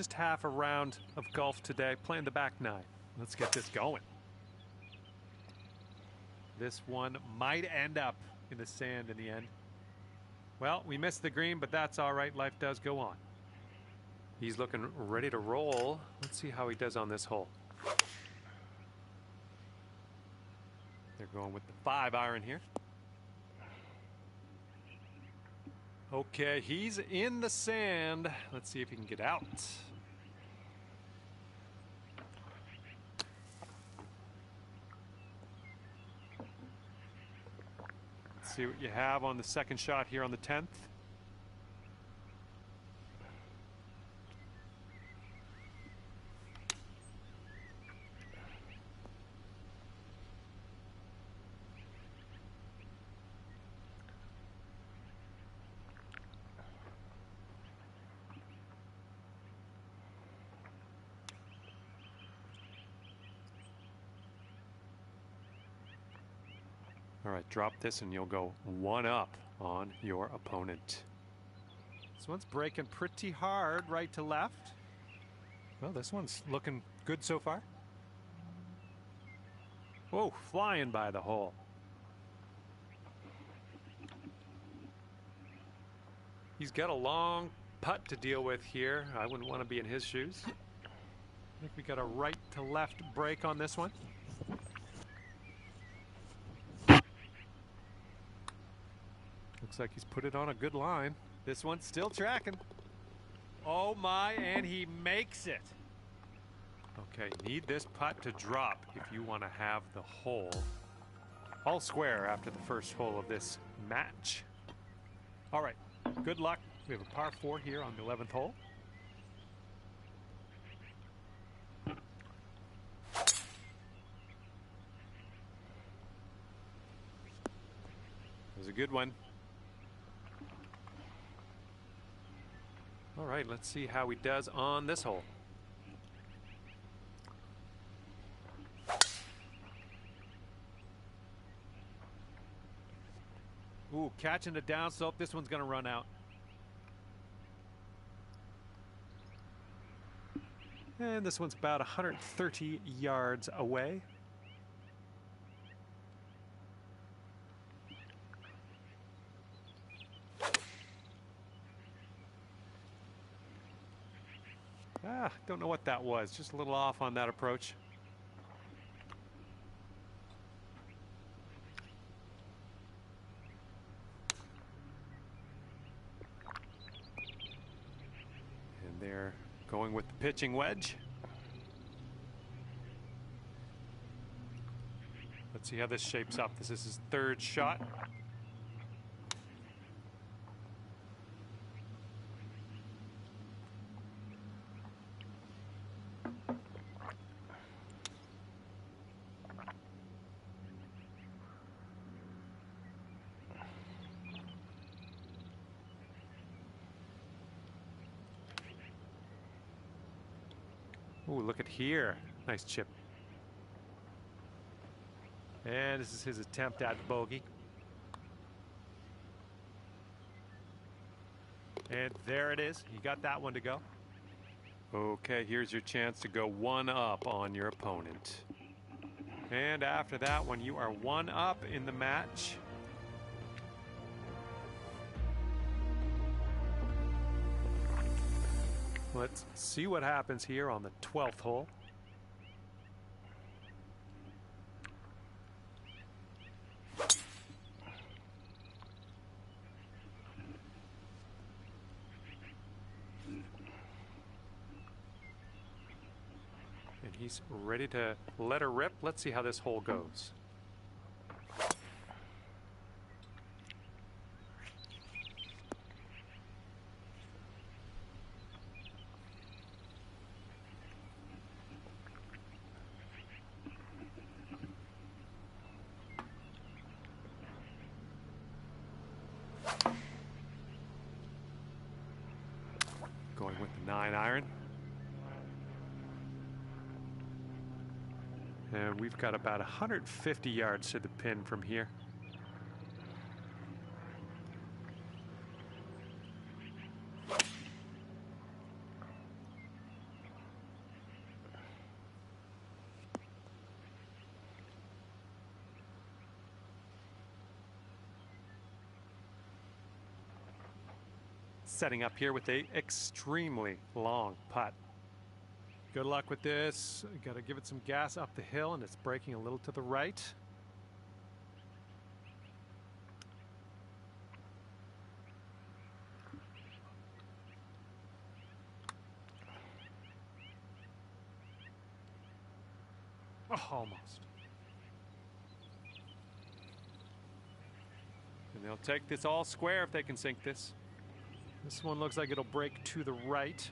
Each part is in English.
just half a round of golf today, playing the back nine. Let's get this going. This one might end up in the sand in the end. Well, we missed the green, but that's all right. Life does go on. He's looking ready to roll. Let's see how he does on this hole. They're going with the 5-iron here. Okay, he's in the sand. Let's see if he can get out. Let's see what you have on the second shot here on the 10th. All right, drop this and you'll go 1 up on your opponent. This one's breaking pretty hard right to left. Well, this one's looking good so far. Whoa, flying by the hole. He's got a long putt to deal with here. I wouldn't want to be in his shoes. I think we got a right to left break on this one. Looks like he's put it on a good line. This one's still tracking. Oh my, and he makes it. Okay, need this putt to drop if you want to have the hole all square after the first hole of this match. All right, good luck. We have a par 4 here on the 11th hole. It was a good one. All right, let's see how he does on this hole. Ooh, catching the downslope. This one's going to run out. And this one's about 130 yards away. Don't know what that was. Just a little off on that approach. And they're going with the pitching wedge. Let's see how this shapes up. This is his 3rd shot. Ooh, look at here. Nice chip. And this is his attempt at bogey. And there it is. He got that one to go. Okay, here's your chance to go 1 up on your opponent. And after that one, you are 1 up in the match. Let's see what happens here on the 12th hole. And he's ready to let her rip. Let's see how this hole goes. Going with the 9-iron. And we've got about 150 yards to the pin from here. setting up here with a extremely long putt. Good luck with this. Got to give it some gas up the hill, and it's breaking a little to the right. Oh, almost. And they'll take this all square if they can sink this. This one looks like it'll break to the right.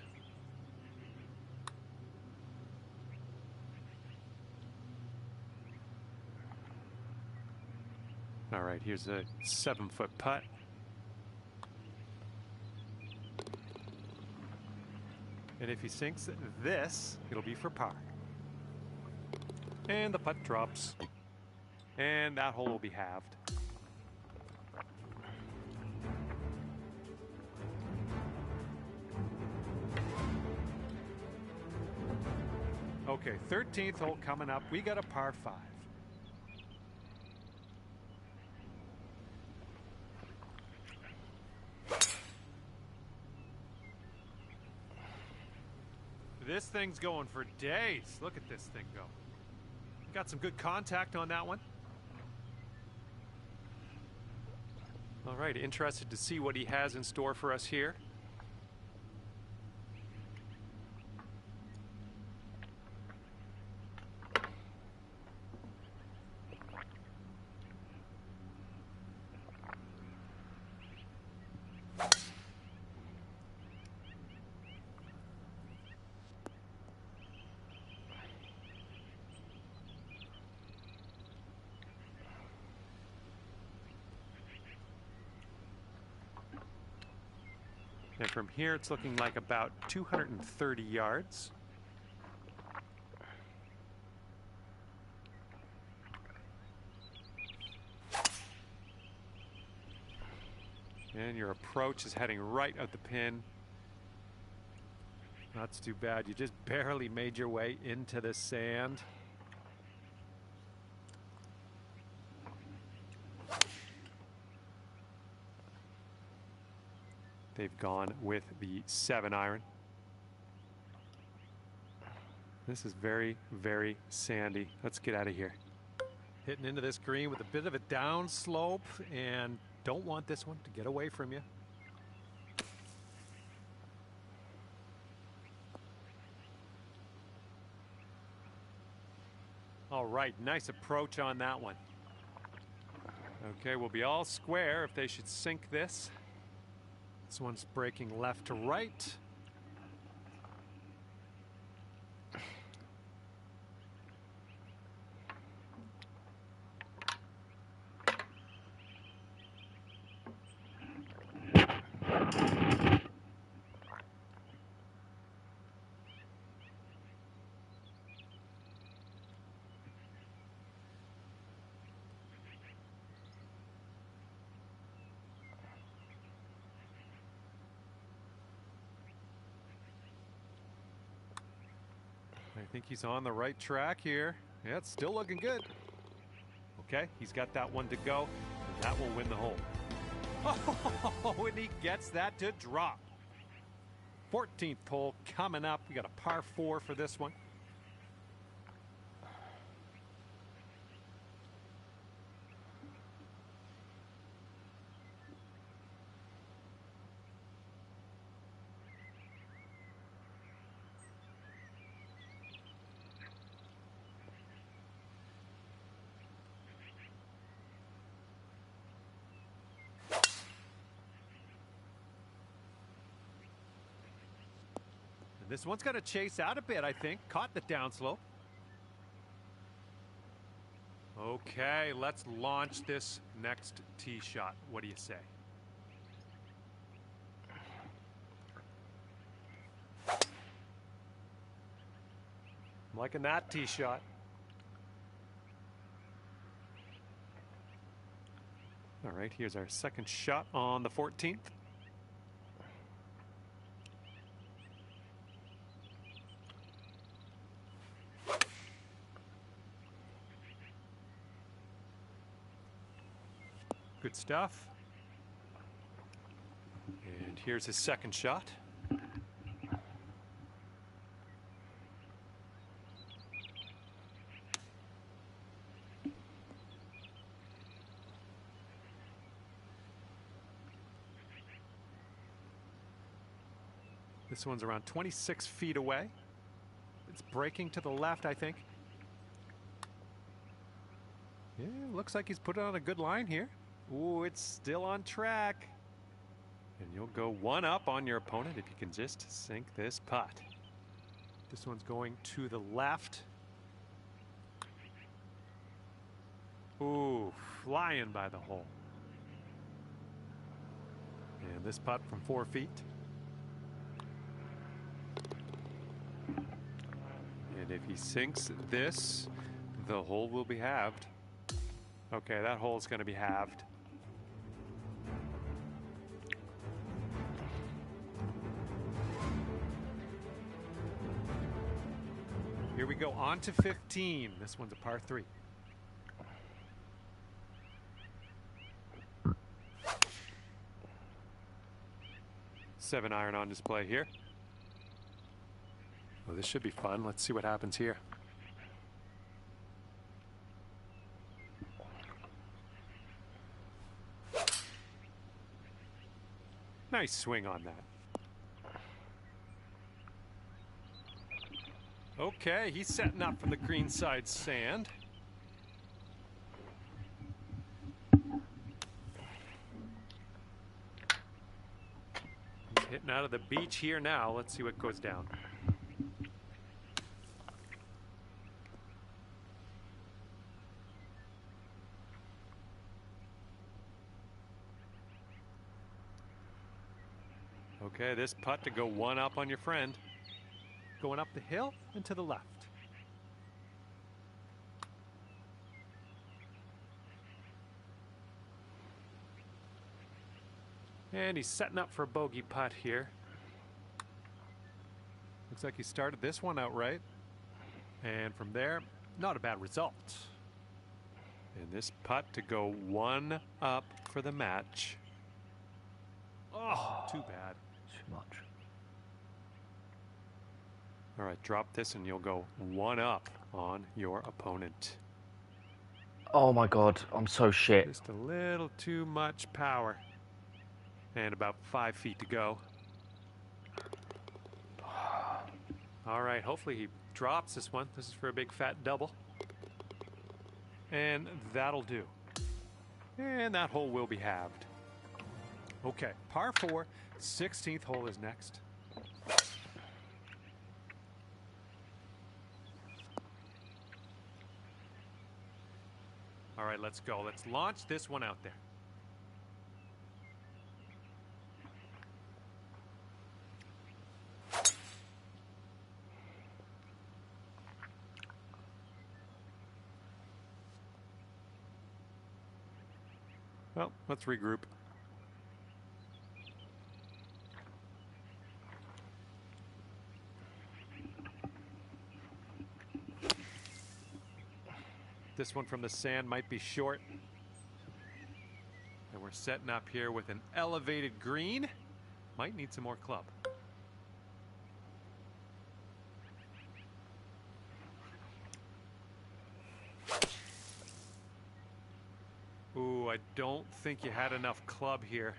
All right, here's a 7-foot putt. And if he sinks this, it'll be for par. And the putt drops. And that hole will be halved. Okay, 13th hole coming up. We got a par 5. This thing's going for days. Look at this thing go. Got some good contact on that one. All right, interested to see what he has in store for us here. And from here, it's looking like about 230 yards. And your approach is heading right at the pin. That's too bad. You just barely made your way into the sand. They've gone with the 7-iron. This is very, very sandy. Let's get out of here. Hitting into this green with a bit of a down slope, and don't want this one to get away from you. All right, nice approach on that one. Okay, we'll be all square if they should sink this. This one's breaking left to right. I think he's on the right track here. Yeah, it's still looking good. Okay, he's got that one to go, and that will win the hole. Oh, and he gets that to drop. 14th hole coming up. We got a par 4 for this one. This one's got to chase out a bit, I think. Caught the downslope. Okay, let's launch this next tee shot. What do you say? I'm liking that tee shot. All right, here's our second shot on the 14th. Good stuff. And Here's his second shot. This one's around 26 feet away. It's breaking to the left, I think. Yeah, looks like he's put it on a good line here. Ooh, it's still on track. And you'll go one up on your opponent if you can just sink this putt. This one's going to the left. Ooh, flying by the hole. And this putt from 4 feet. And if he sinks this, the hole will be halved. Okay, that hole's going to be halved. Here we go, on to 15. This one's a par 3. Seven iron on display here. Well, this should be fun. Let's see what happens here. Nice swing on that. Okay, he's setting up for the greenside sand. He's hitting out of the beach here now. Let's see what goes down. Okay, this putt to go one up on your friend. Going up the hill and to the left. And he's setting up for a bogey putt here. Looks like he started this one out right. And from there, not a bad result. And this putt to go one up for the match. Oh, too bad. Too much. All right, drop this and you'll go one up on your opponent. Oh my God, I'm so shit. Just a little too much power. And about 5 feet to go. All right, hopefully he drops this one. This is for a big fat double. And that'll do. And that hole will be halved. Okay, par 4, 16th hole is next. All right, let's go. Let's launch this one out there. Well, let's regroup. This one from the sand might be short. And we're setting up here with an elevated green. Might need some more club. Ooh, I don't think you had enough club here.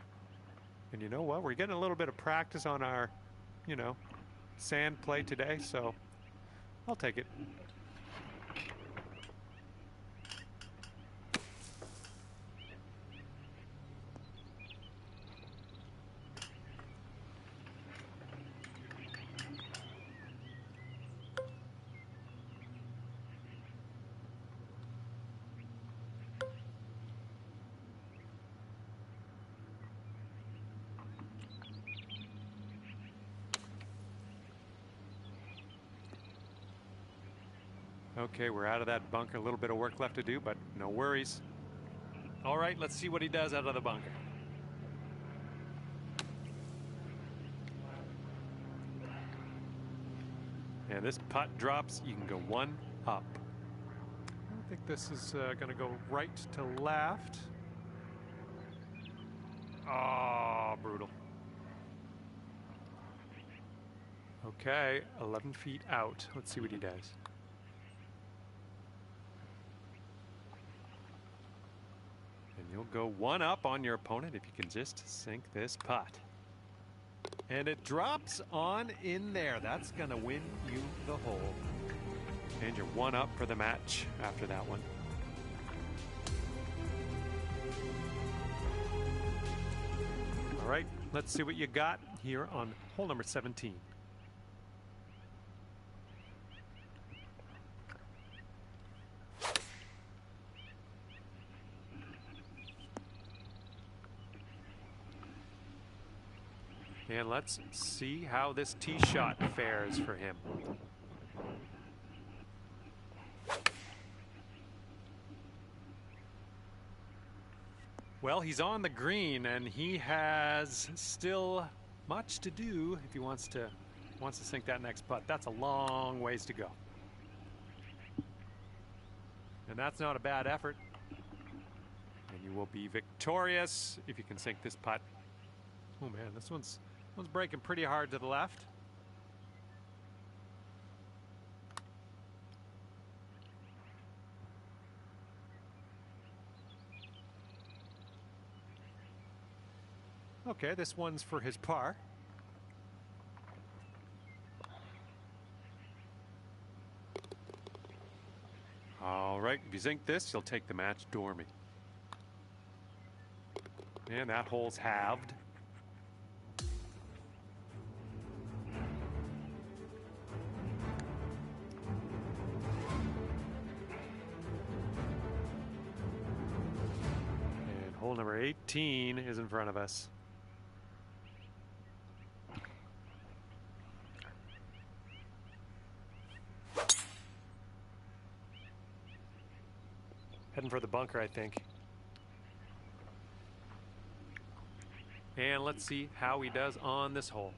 And you know what? We're getting a little bit of practice on our, sand play today, so I'll take it. Okay, we're out of that bunker. A little bit of work left to do, but no worries. All right, let's see what he does out of the bunker. And this putt drops. You can go one up. I think this is going to go right to left. Oh, brutal. Okay, 11 feet out. Let's see what he does. And you'll go one up on your opponent if you can just sink this putt. And it drops on in there. That's going to win you the hole. And you're one up for the match after that one. All right, let's see what you got here on hole number 17. And let's see how this tee shot fares for him. Well, he's on the green, and he has still much to do if he wants to sink that next putt. That's a long ways to go. And that's not a bad effort. And you will be victorious if you can sink this putt. Oh man, this one's breaking pretty hard to the left. Okay, this one's for his par. All right, if you sink this, you'll take the match dormy. And that hole's halved. And hole number 18 is in front of us. Heading for the bunker, I think. And let's see how he does on this hole.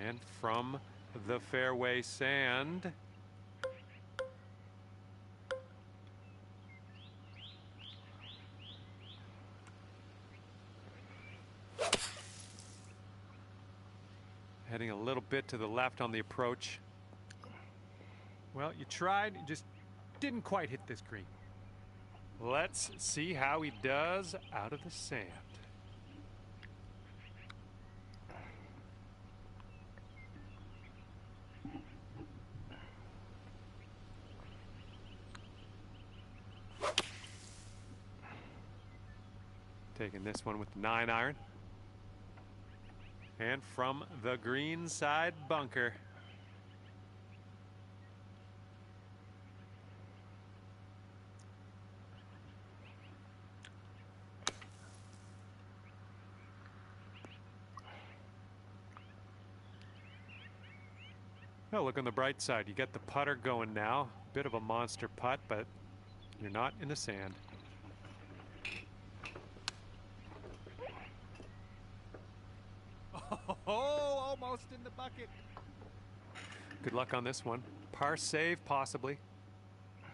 And from the fairway sand. Heading a little bit to the left on the approach. Well, you tried, you just didn't quite hit this green. Let's see how he does out of the sand. Taking this one with the 9-iron. And from the green side bunker. Well, look on the bright side. You get the putter going now. Bit of a monster putt, but you're not in the sand. Oh, almost in the bucket. Good luck on this one. Par save, possibly.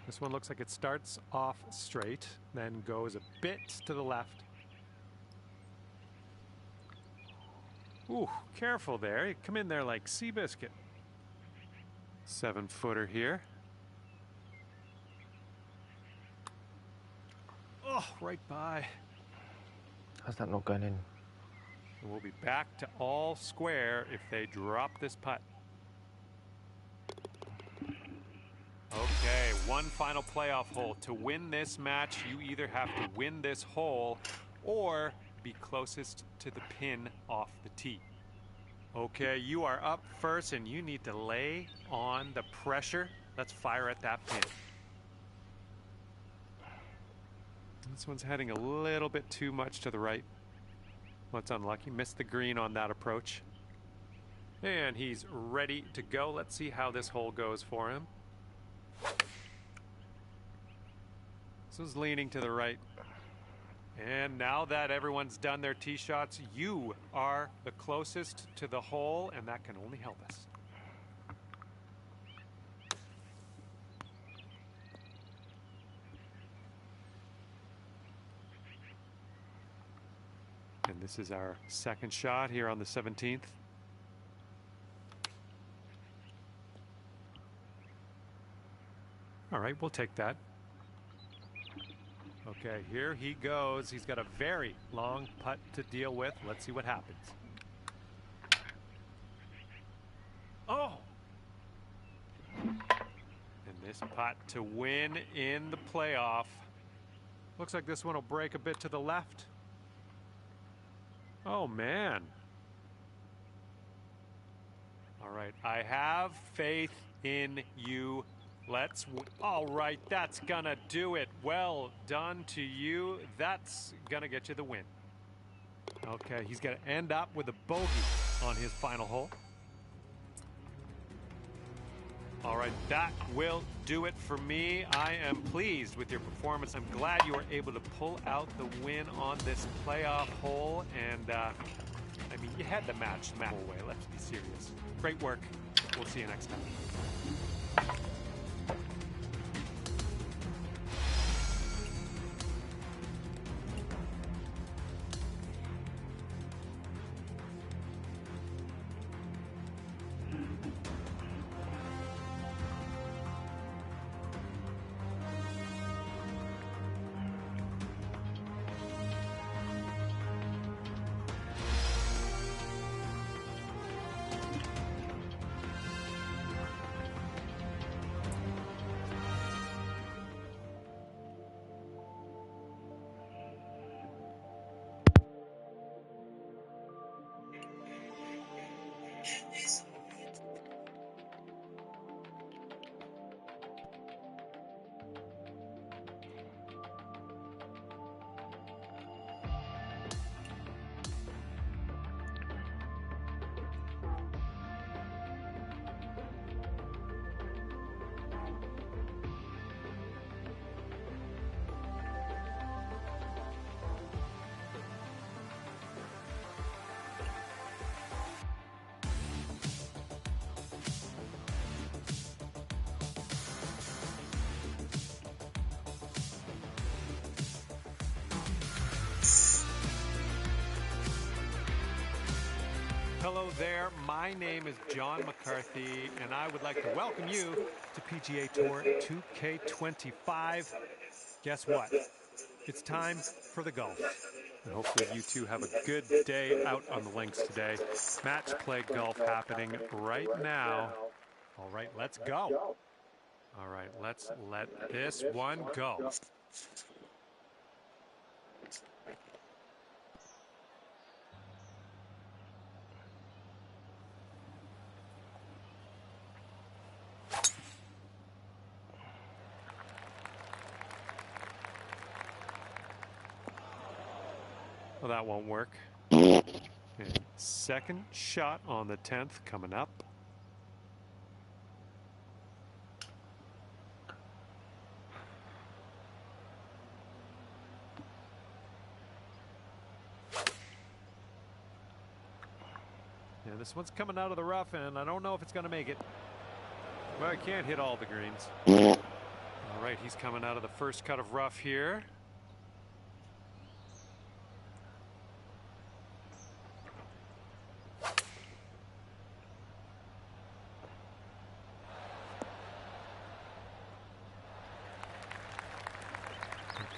This one looks like it starts off straight, then goes a bit to the left. Ooh, careful there. You come in there like Seabiscuit. 7-footer here. Oh, right by. How's that not going in? And we'll be back to all square if they drop this putt. Okay, one final playoff hole. To win this match, you either have to win this hole or be closest to the pin off the tee. Okay, you are up first and you need to lay on the pressure. Let's fire at that pin. This one's heading a little bit too much to the right. Well, it's unlucky. Missed the green on that approach. And he's ready to go. Let's see how this hole goes for him. This is leaning to the right. And now that everyone's done their tee shots, you are the closest to the hole, and that can only help us. And this is our second shot here on the 17th. All right, we'll take that. Okay, here he goes. He's got a very long putt to deal with. Let's see what happens. Oh! And this putt to win in the playoff. Looks like this one will break a bit to the left. Oh, man. All right, I have faith in you. All right, that's gonna do it. Well done to you. That's gonna get you the win. Okay, he's gonna end up with a bogey on his final hole. All right, that will do it for me. I am pleased with your performance. I'm glad you were able to pull out the win on this playoff hole. And, I mean, you had the match the whole way. Let's be serious. Great work. We'll see you next time. Hello there, my name is John McCarthy, and I would like to welcome you to PGA Tour 2K25. Guess what? It's time for the golf. And hopefully you two have a good day out on the links today. Match play golf happening right now. All right, let's go. All right, let's let this one go. Well, that won't work. And second shot on the 10th coming up. Yeah, this one's coming out of the rough, and I don't know if it's going to make it. Well, I can't hit all the greens. All right, he's coming out of the first cut of rough here.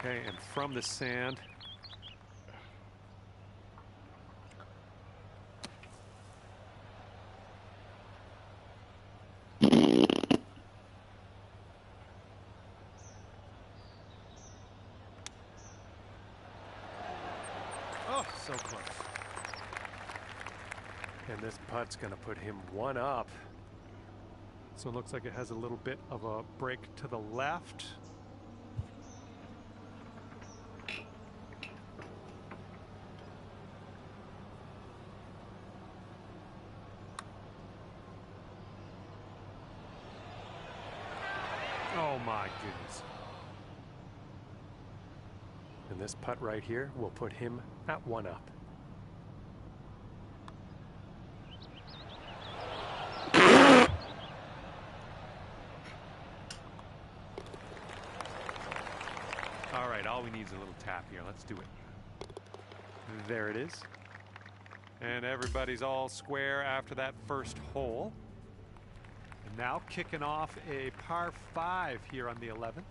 Okay, and from the sand. Oh, so close. And this putt's going to put him one up. So it looks like it has a little bit of a break to the left. Oh my goodness. And this putt right here will put him at one up. All right, all we need is a little tap here. Let's do it. There it is. And everybody's all square after that first hole. And now kicking off a par 5 here on the 11th.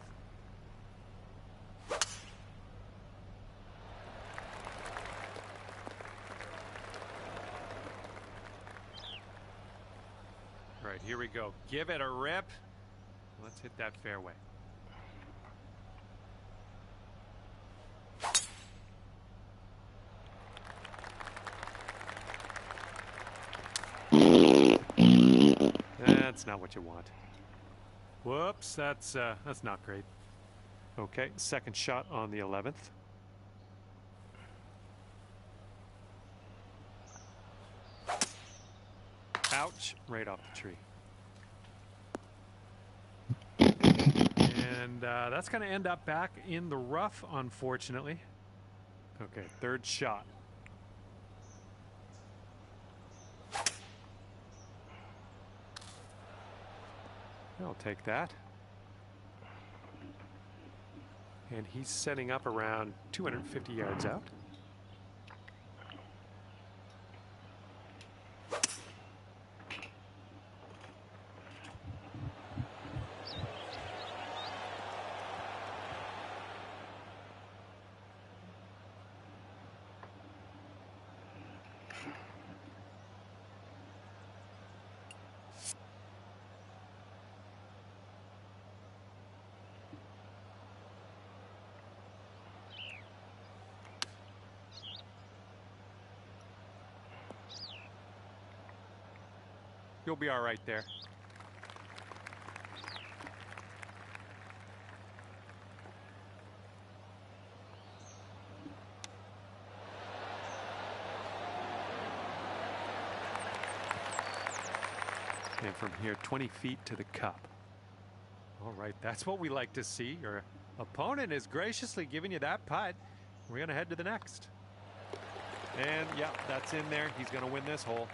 All right, here we go. Give it a rip. Let's hit that fairway. That's not what you want. Whoops, that's not great. Okay, second shot on the 11th. Ouch, right off the tree. And that's going to end up back in the rough, unfortunately. Okay, third shot. I'll take that. And he's setting up around 250 yards out. You'll be all right there. And from here, 20 feet to the cup. All right, that's what we like to see. Your opponent is graciously giving you that putt. We're going to head to the next. And, yeah, that's in there. He's going to win this hole.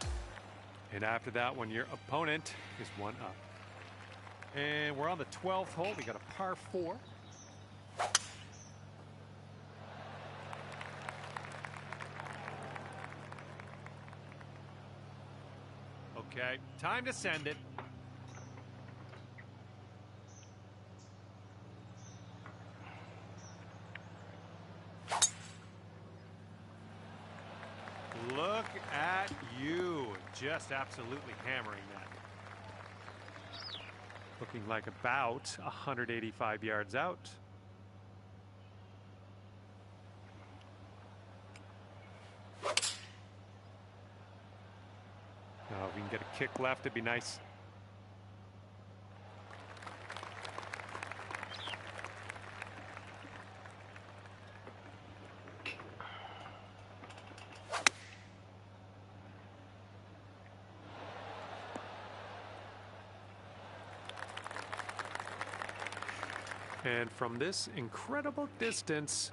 And after that one, your opponent is one up. And we're on the 12th hole. We got a par 4. Okay, time to send it. Look at you, just absolutely hammering that. Looking like about 185 yards out. Oh, if we can get a kick left, it'd be nice. And from this incredible distance,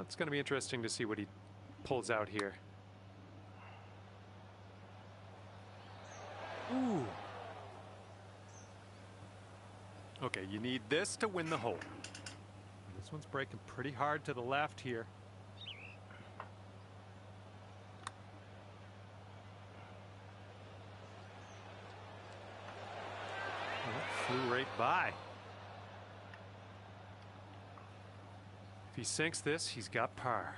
it's going to be interesting to see what he pulls out here. Ooh. Okay, you need this to win the hole. This one's breaking pretty hard to the left here. Oh, flew right by. If he sinks this, he's got par.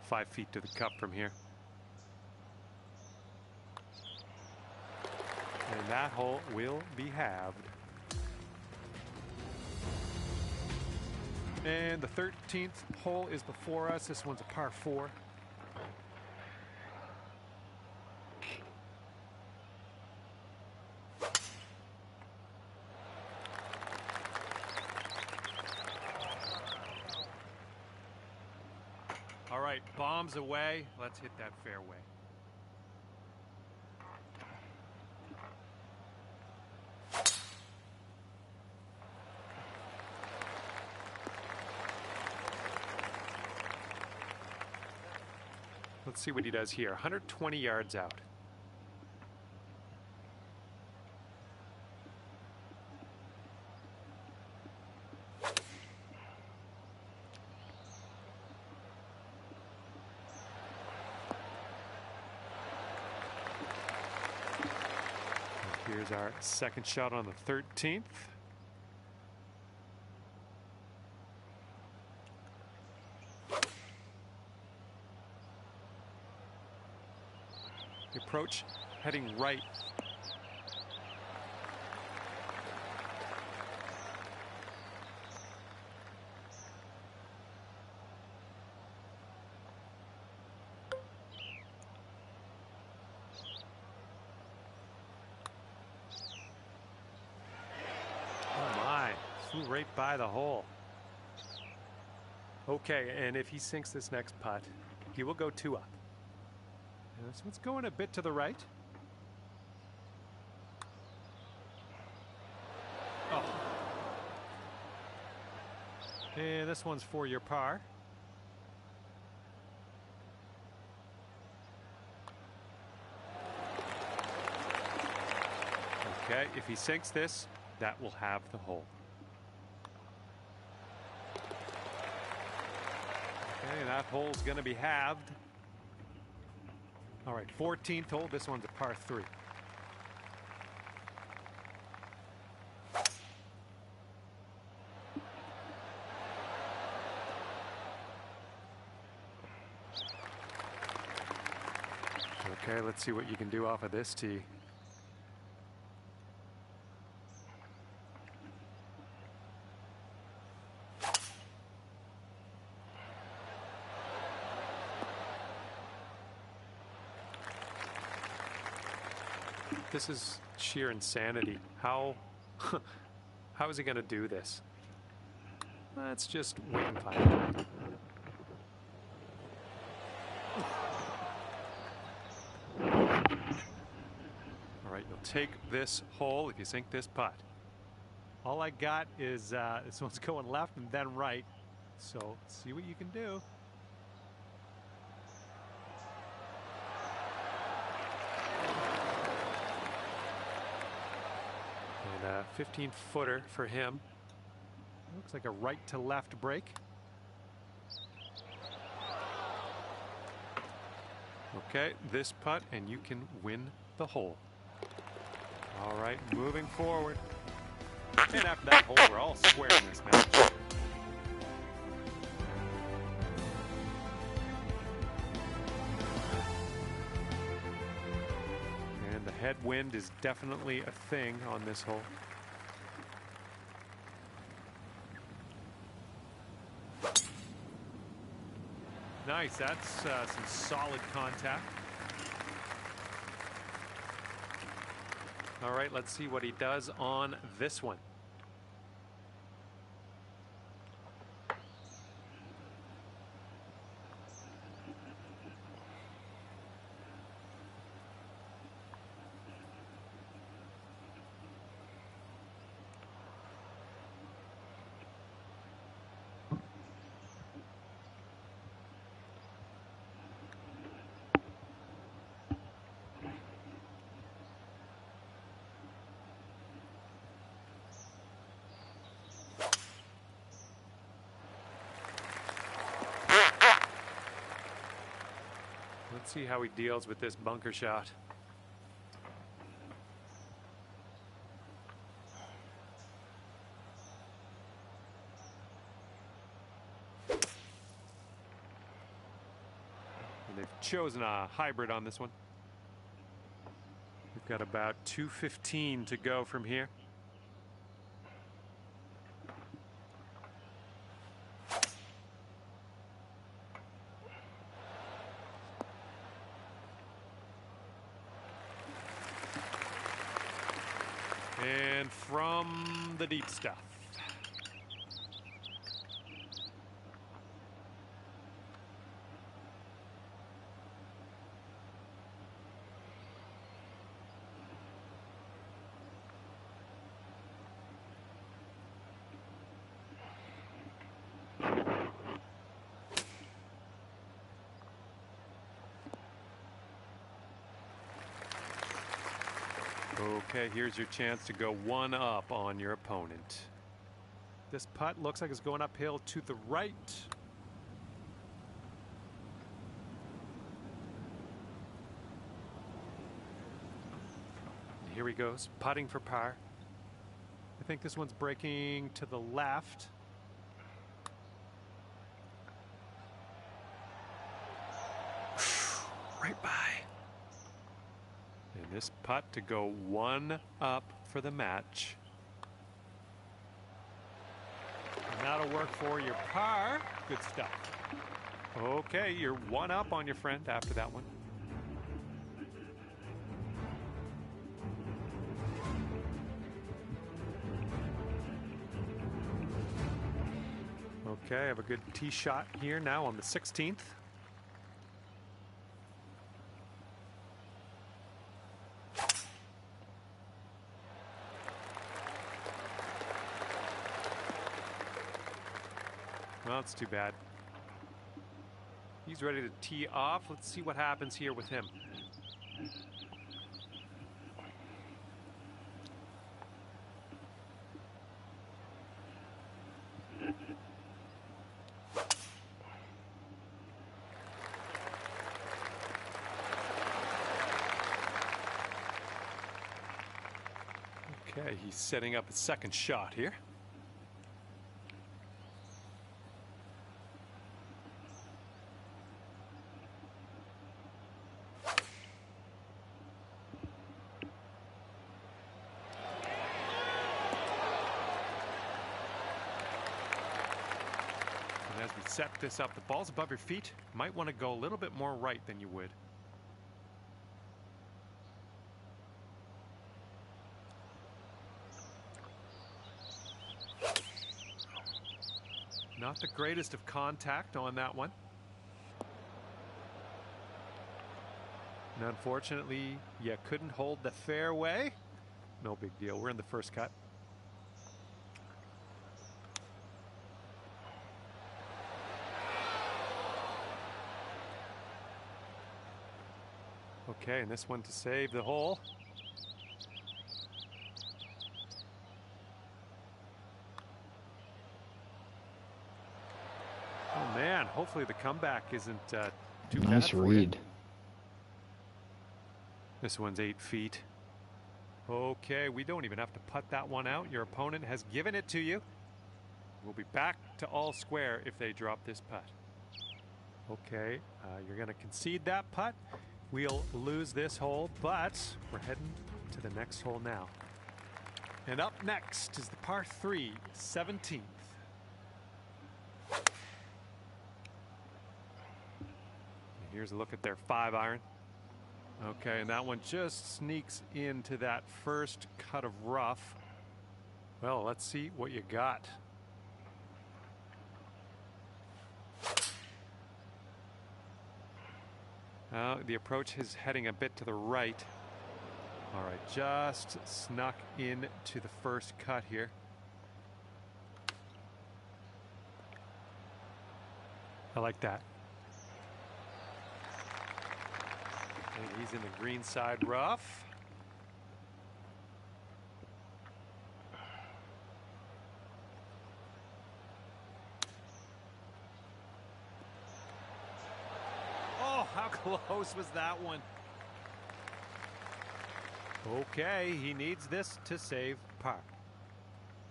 Five feet to the cup from here. And that hole will be halved. And the 13th hole is before us. This one's a par 4. All right, bombs away. Let's hit that fairway. Let's see what he does here. 120 yards out. Here's our second shot on the 13th. The approach heading right. Flew right by the hole. Okay, and if he sinks this next putt, he will go 2 up. And this one's going a bit to the right. Oh. And this one's for your par. Okay, if he sinks this, that will have the hole. Okay, that hole's going to be halved. All right, 14th hole. This one's a par 3. Okay, let's see what you can do off of this tee. This is sheer insanity. How is he going to do this? Let's just wait and find out. All right, you'll take this hole if you sink this putt. All I got is this one's going left and then right. So see what you can do. And a 15-footer for him. Looks like a right to left break. Okay, this putt and you can win the hole. All right, moving forward. And after that hole, we're all square in this match. And the headwind is definitely a thing on this hole. Nice, that's some solid contact. All right, let's see what he does on this one. Let's see how he deals with this bunker shot. And they've chosen a hybrid on this one. We've got about 2:15 to go from here. And from the deep stuff. Okay, here's your chance to go one up on your opponent. This putt looks like it's going uphill to the right. Here he goes, putting for par. I think this one's breaking to the left. Right by. And this putt to go one up for the match. And that'll work for your par. Good stuff. Okay, you're one up on your friend after that one. Okay, I have a good tee shot here now on the 16th. Well, it's too bad. He's ready to tee off. Let's see what happens here with him. Okay, he's setting up a second shot here. And as we set this up, the ball's above your feet. Might want to go a little bit more right than you would. Not the greatest of contact on that one. And unfortunately, you couldn't hold the fairway. No big deal. We're in the first cut. Okay, and this one to save the hole. Oh man, hopefully the comeback isn't too bad. Nice read. This one's 8 feet. Okay, we don't even have to putt that one out. Your opponent has given it to you. We'll be back to all square if they drop this putt. Okay, you're going to concede that putt. We'll lose this hole, but we're heading to the next hole now. And up next is the par 3, 17th. Here's a look at their 5-iron. Okay, and that one just sneaks into that first cut of rough. Well, let's see what you got. The approach is heading a bit to the right. All right, just snuck into the first cut here. I like that. And he's in the green side rough. Oh, how close was that one? Okay, he needs this to save par.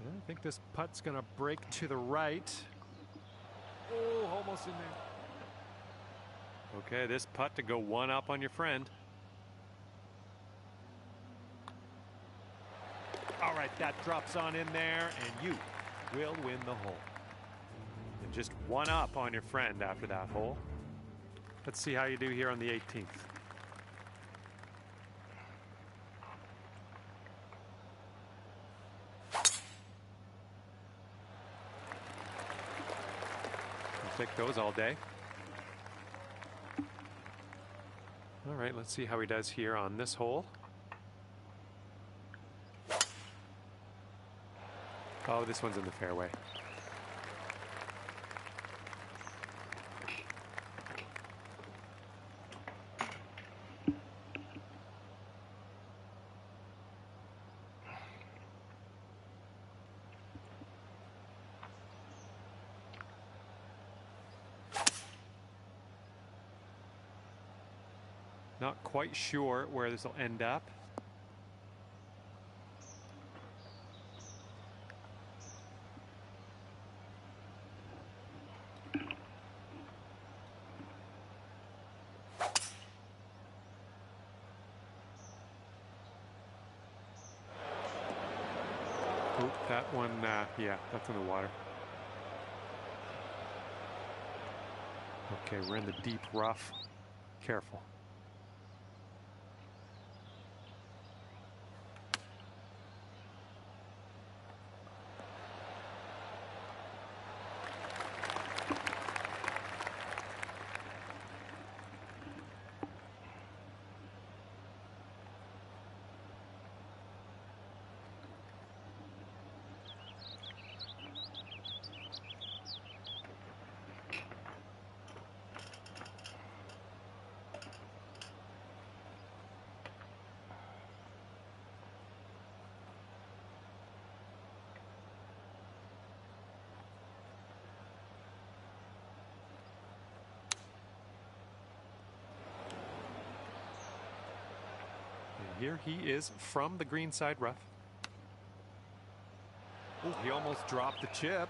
I think this putt's going to break to the right. Oh, almost in there. Okay, this putt to go one up on your friend. All right, that drops on in there, and you will win the hole. And just one up on your friend after that hole. Let's see how you do here on the 18th. I'll take those all day. All right, let's see how he does here on this hole. Oh, this one's in the fairway. Not quite sure where this will end up. Oh, that one, yeah, that's in the water. Okay, we're in the deep rough. Careful. Here he is from the green side rough. Oh, he almost dropped the chip.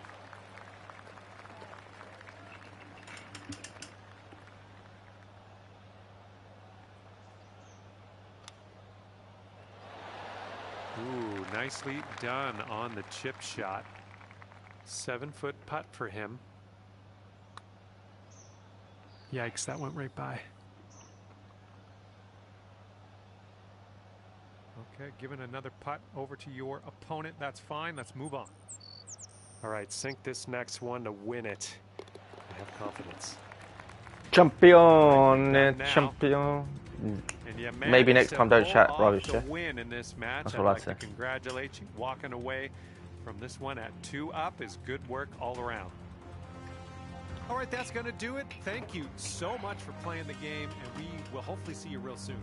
Ooh, nicely done on the chip shot. 7-foot putt for him. Yikes, that went right by. Okay, giving another putt over to your opponent. That's fine. Let's move on. All right, sink this next one to win it. I have confidence. Champion, champion. Maybe next time don't chat rubbish, yeah? Win in this match. That's what I'd say. Congratulate you. Walking away from this one at 2 up is good work all around. All right, that's going to do it. Thank you so much for playing the game, and we will hopefully see you real soon.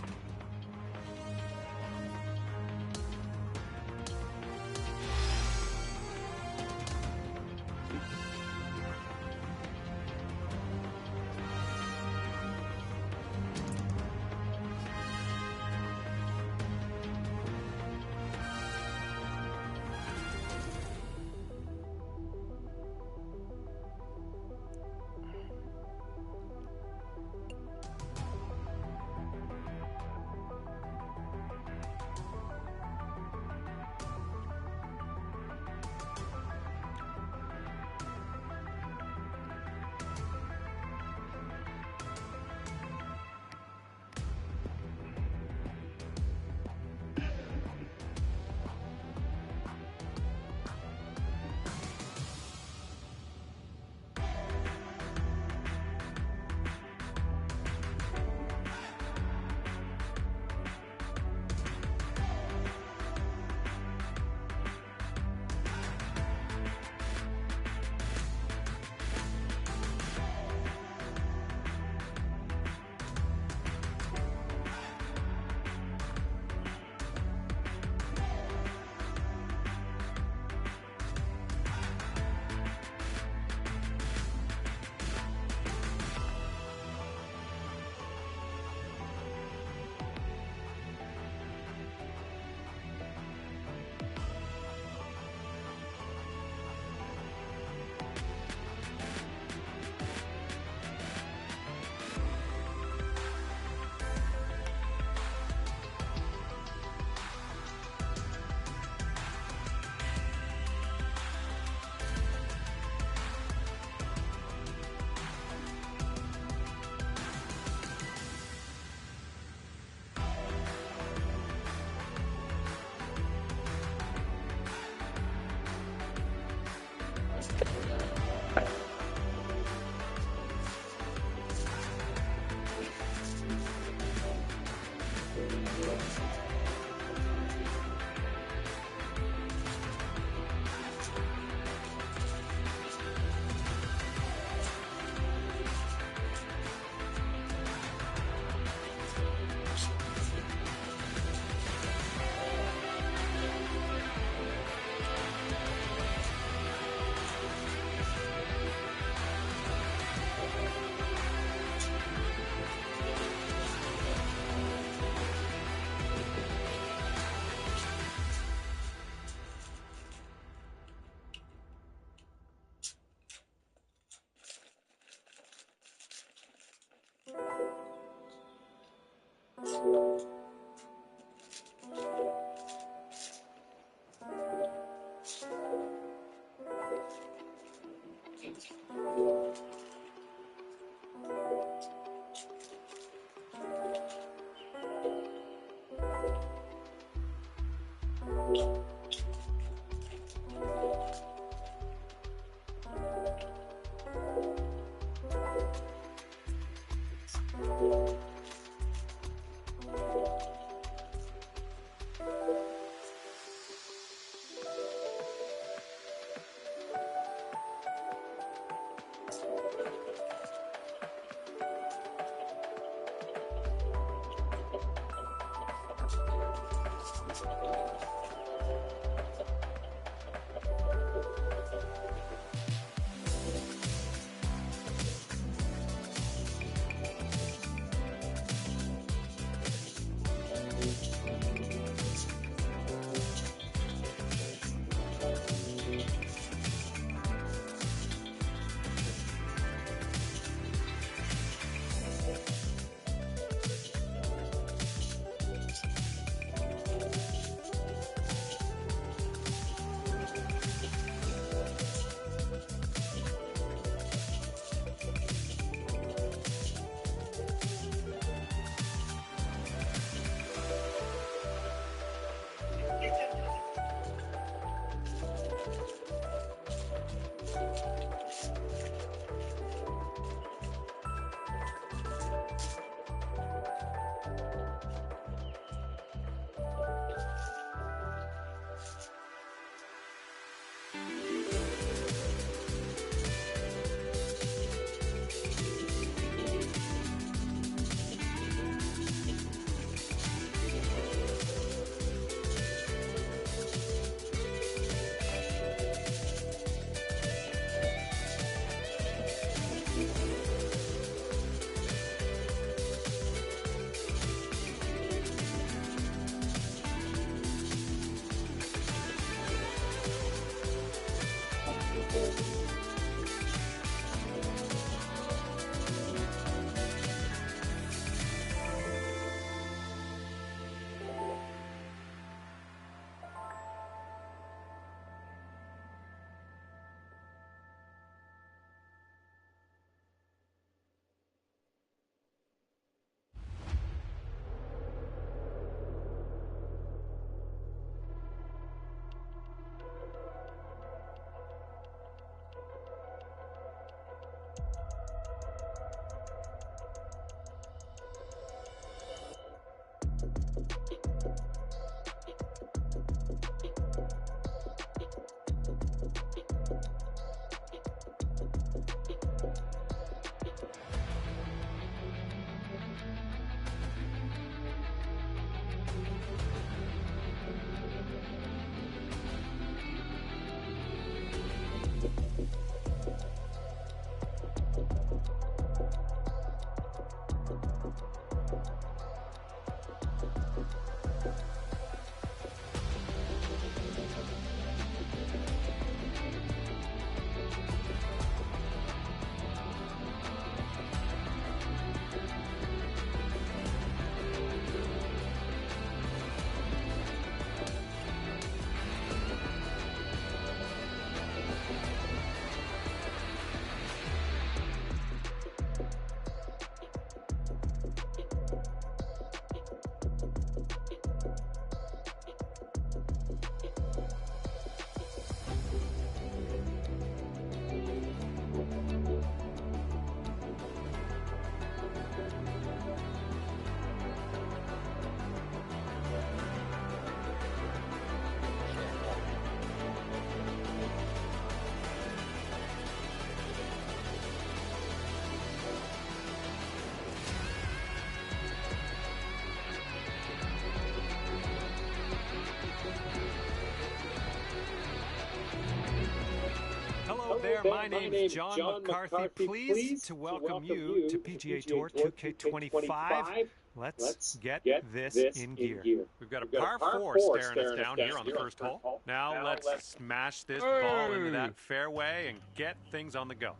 there. My name's John McCarthy. Pleased to welcome you to PGA Tour 2K25. Let's get this in gear. We've got a par 4 staring us down here on the first hole. Now let's smash this ball into that fairway and get things on the go.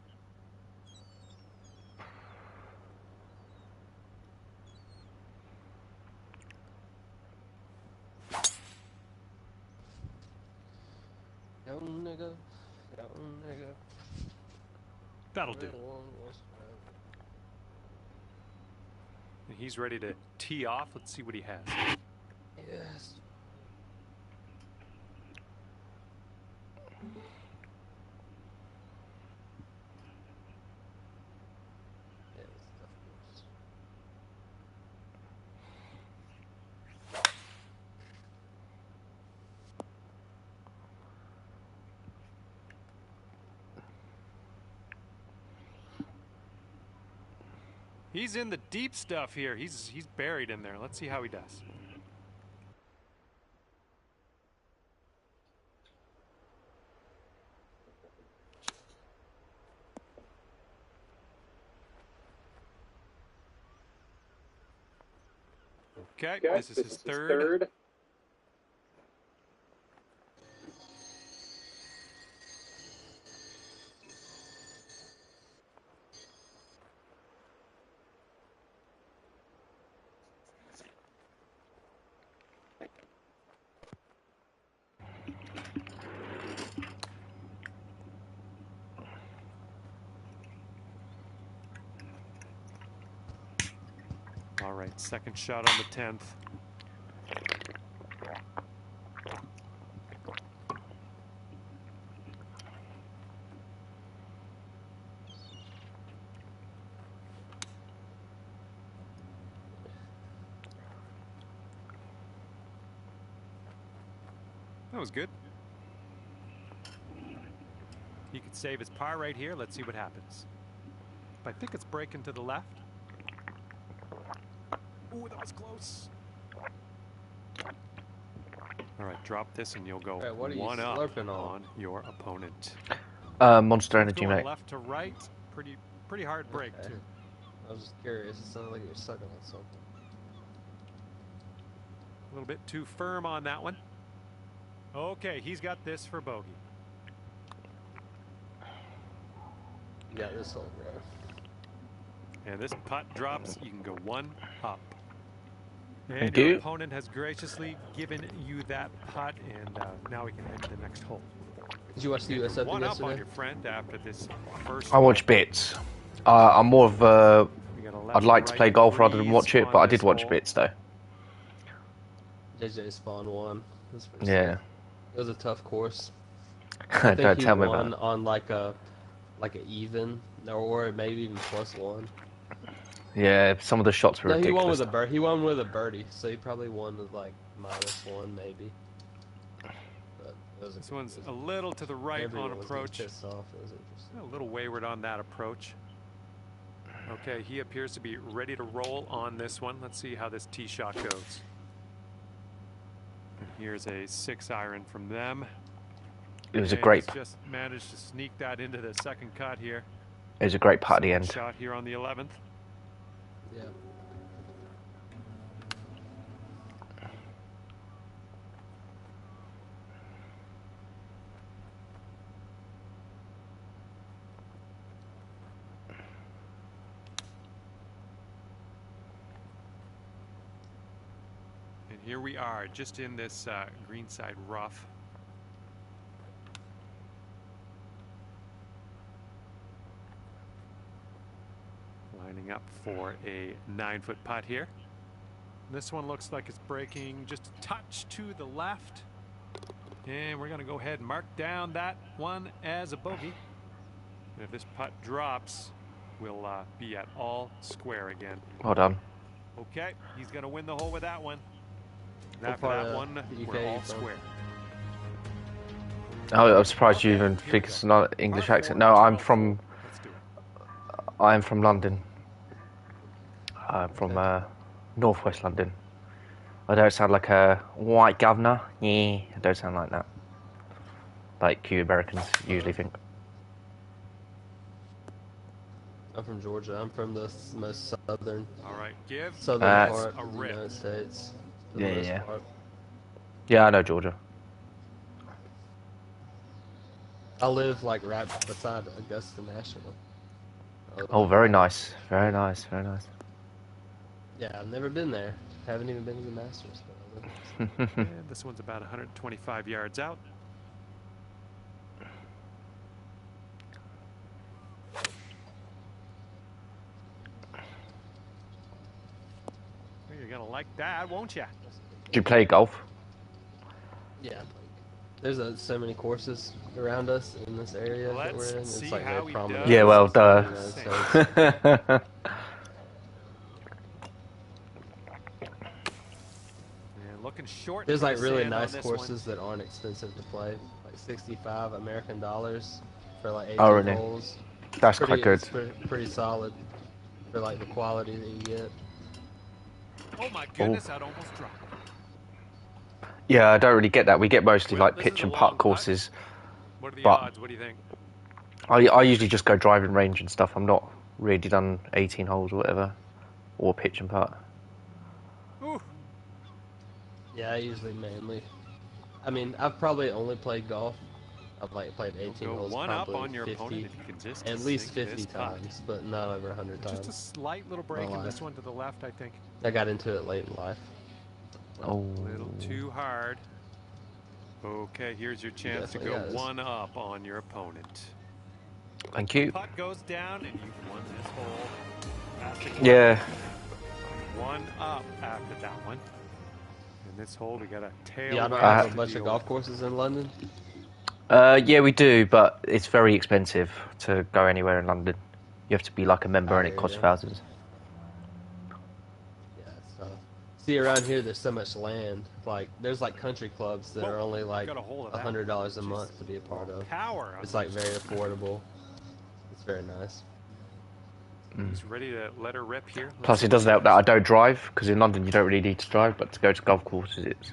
Young nigga. That'll do. And he's ready to tee off. Let's see what he has. Yes. He's in the deep stuff here. He's buried in there. Let's see how he does. Okay, this is his third. All right, second shot on the 10th. That was good. He could save his par right here. Let's see what happens. I think it's breaking to the left. Ooh, that was close. All right, drop this and you'll go one up on your opponent. Monster Energy, mate. Left to right, pretty hard break too. I was just curious. It sounded like you were sucking on something. A little bit too firm on that one. Okay, he's got this for bogey. Yeah, this whole bro. And this putt drops. You can go one up. And Thank your you. opponent has graciously given you that putt, and now we can head to the next hole. Did you watch the US Open one yesterday? up on your friend after this first. I watch bits. I'm more of a. I'd like to play golf rather than watch it, but I did watch bits though. JJ Spawn won. Yeah. It was a tough course. Don't tell me about it. it. On like a even, or maybe even +1. Yeah, some of the shots were ridiculous. He won with a birdie. He won with a birdie, so he probably won with like -1 maybe. But this one's a little to the right on approach. Pissed off. It was interesting. A little wayward on that approach. Okay, he appears to be ready to roll on this one. Let's see how this tee shot goes. And here's a 6-iron from them. It was a great. Just managed to sneak that into the second cut here. It was a great putt at the end. Shot here on the 11th. Yeah. And here we are, just in this greenside rough. Lining up for a 9-foot putt here. This one looks like it's breaking just a touch to the left. And we're going to go ahead and mark down that one as a bogey. And if this putt drops, we'll be at all square again. Well done. Okay, he's going to win the hole with that one. And after that one, we're all square. Oh, I'm surprised you even think it's not English accent. No, I'm from London. I'm from northwest London. I don't sound like a white governor. Yeah, I don't sound like that. Like you Americans usually think. I'm from Georgia. I'm from the most southern. All right, give southern part of the United States. Yeah. Yeah, I know Georgia. I live like right beside Augusta National. Oh, very nice. Very nice. Very nice. Yeah, I've never been there. Haven't even been to the Masters. And this one's about 125 yards out. gonna like that, won't you? Do you play golf? Yeah. There's so many courses around us in this area that we're in. Let's It's see like how very he prominent. does. Yeah, well, in the duh. United States. And looking short. There's for like the really sand on nice this courses that aren't expensive to play, like $65 American for like 18 Oh, really? holes. That's quite good. It's pretty solid for like the quality that you get. One. Oh my goodness, that almost dropped. Yeah, I don't really get that. We get mostly Well, like this is pitch a and long putt putt. courses. What are the But- odds? What do you think? I usually just go driving range and stuff. I'm not really done 18 holes or whatever, or pitch and putt. Ooh. Yeah, I usually mainly. I mean, I've probably only played golf. I've like played 18 Go holes, one up probably on your 50, opponent if you can just at least sink 50 this putt. times, but not over 100 Just a times. slight little break in life. this one to the left, I think. I got into it late in life. Oh. A little too hard. Okay, here's your chance to go Definitely does. one up on your opponent. Thank you. Putt goes down, and you've won this hole. Fantastic work. Yeah. One up after that one. And this hole, we got a tail. Y'all don't wedge have to a bunch deal of golf with. courses in London? Yeah, we do, but it's very expensive to go anywhere in London. You have to be like a member, and it costs thousands. Yeah, so see around here, there's so much land. Like there's like country clubs that Whoa, are only like got a hold of that. $100 a month to be a part of. Power. on It's like this. very affordable. It's very nice. He's ready to let her rip here. Let's Plus, see it doesn't what help that I don't drive, because in London you don't really need to drive, but to go to golf courses, it's...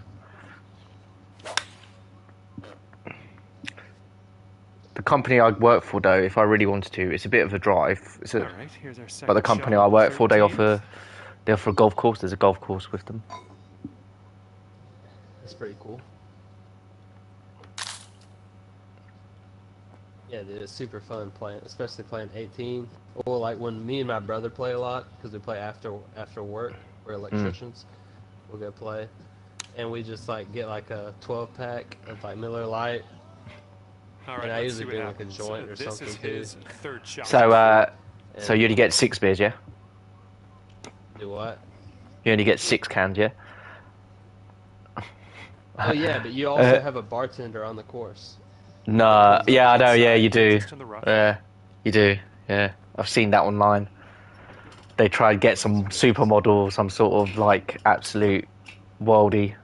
The company I work for, though, if I really wanted to, it's a bit of a drive. It's All a, right, here's our second but the company shot, I work for, they 13. offer a golf course. There's a golf course with them. It's pretty cool. Yeah, dude, it's super fun playing, especially playing 18. Or like when me and my brother play a lot, because we play after work. We're electricians. We'll go play, and we just like get like a 12-pack of like Miller Lite. All right, And I let's see usually what bring like a happens. joint or This something is too. his third shot. So you only get 6 beers, yeah? Do what? You only get 6 cans, yeah? Oh yeah, but you also have a bartender on the course. No, yeah, I know, yeah, you do. Just in the rough. Yeah, you do, yeah. I've seen that online. They try and get some supermodel, some sort of, like, absolute worldie.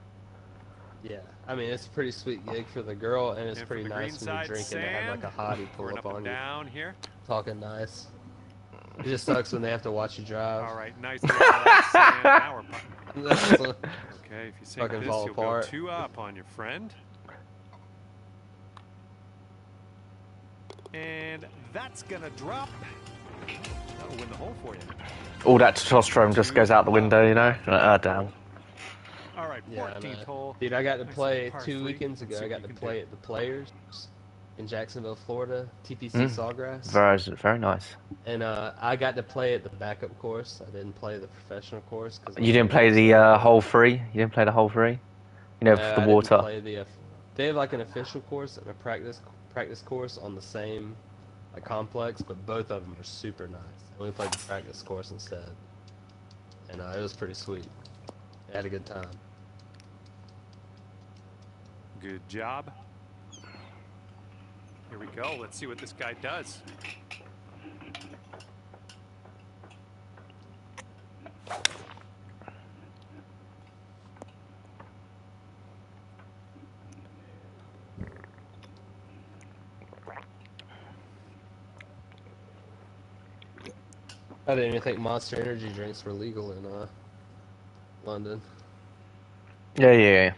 Yeah, I mean it's a pretty sweet gig for the girl, and it's And from pretty the nice green when you're side, drinking to have like a hottie pull Pouring up up and on you, down here. talking nice. It just sucks when they have to watch you drive. All right, nice. Sand. Now we're putting. That's what- Okay, if you sink Fucking this, fall you'll apart. go 2 up on your friend. And that's gonna drop. That'll win the hole for you. All that testosterone just goes out the window, you know? Damn. All right, Yeah, 14th man. hole. Dude, I got to Nice play par 2 3. weekends ago. Let's see I what got you to can play do. at the Players in Jacksonville, Florida, TPC Sawgrass. Very nice. And I got to play at the backup course. I didn't play the professional course. You didn't play the hole 3? You didn't play the hole 3? You know, for the water. They have like an official course and a practice course on the same like complex, but both of them are super nice. And we played the practice course instead, and it was pretty sweet. I had a good time. Good job. Here we go. Let's see what this guy does. I didn't even think Monster Energy drinks were legal in London. Yeah.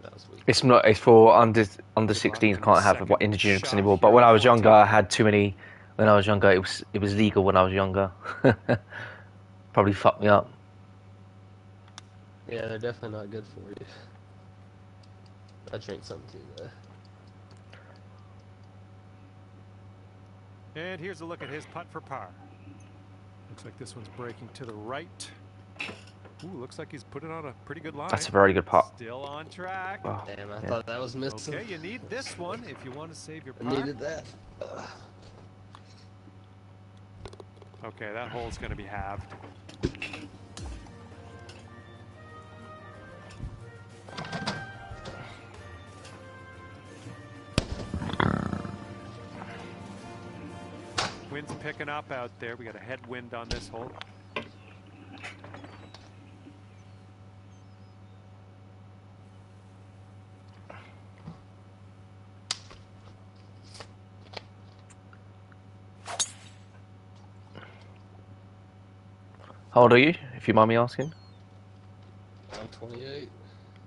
That was weak. It's not. It's for under luck 16s on can't the have second energy drinks shot anymore. here But when on I was younger, 14. I had too many. When I was younger, it was legal when I was younger. Probably fucked me up. Yeah, they're definitely not good for you. I drink something too, though. And here's a look at his putt for par. Looks like this one's breaking to the right. Ooh, looks like he's put it on a pretty good line. That's a very good putt. Still on track. Oh, Damn, I yeah. thought that was missing. Okay, you need this one if you want to save your I par. needed that. Okay, that hole's going to be halved. Wind's picking up out there. We got a headwind on this hole. How old are you, if you mind me asking? I'm 28.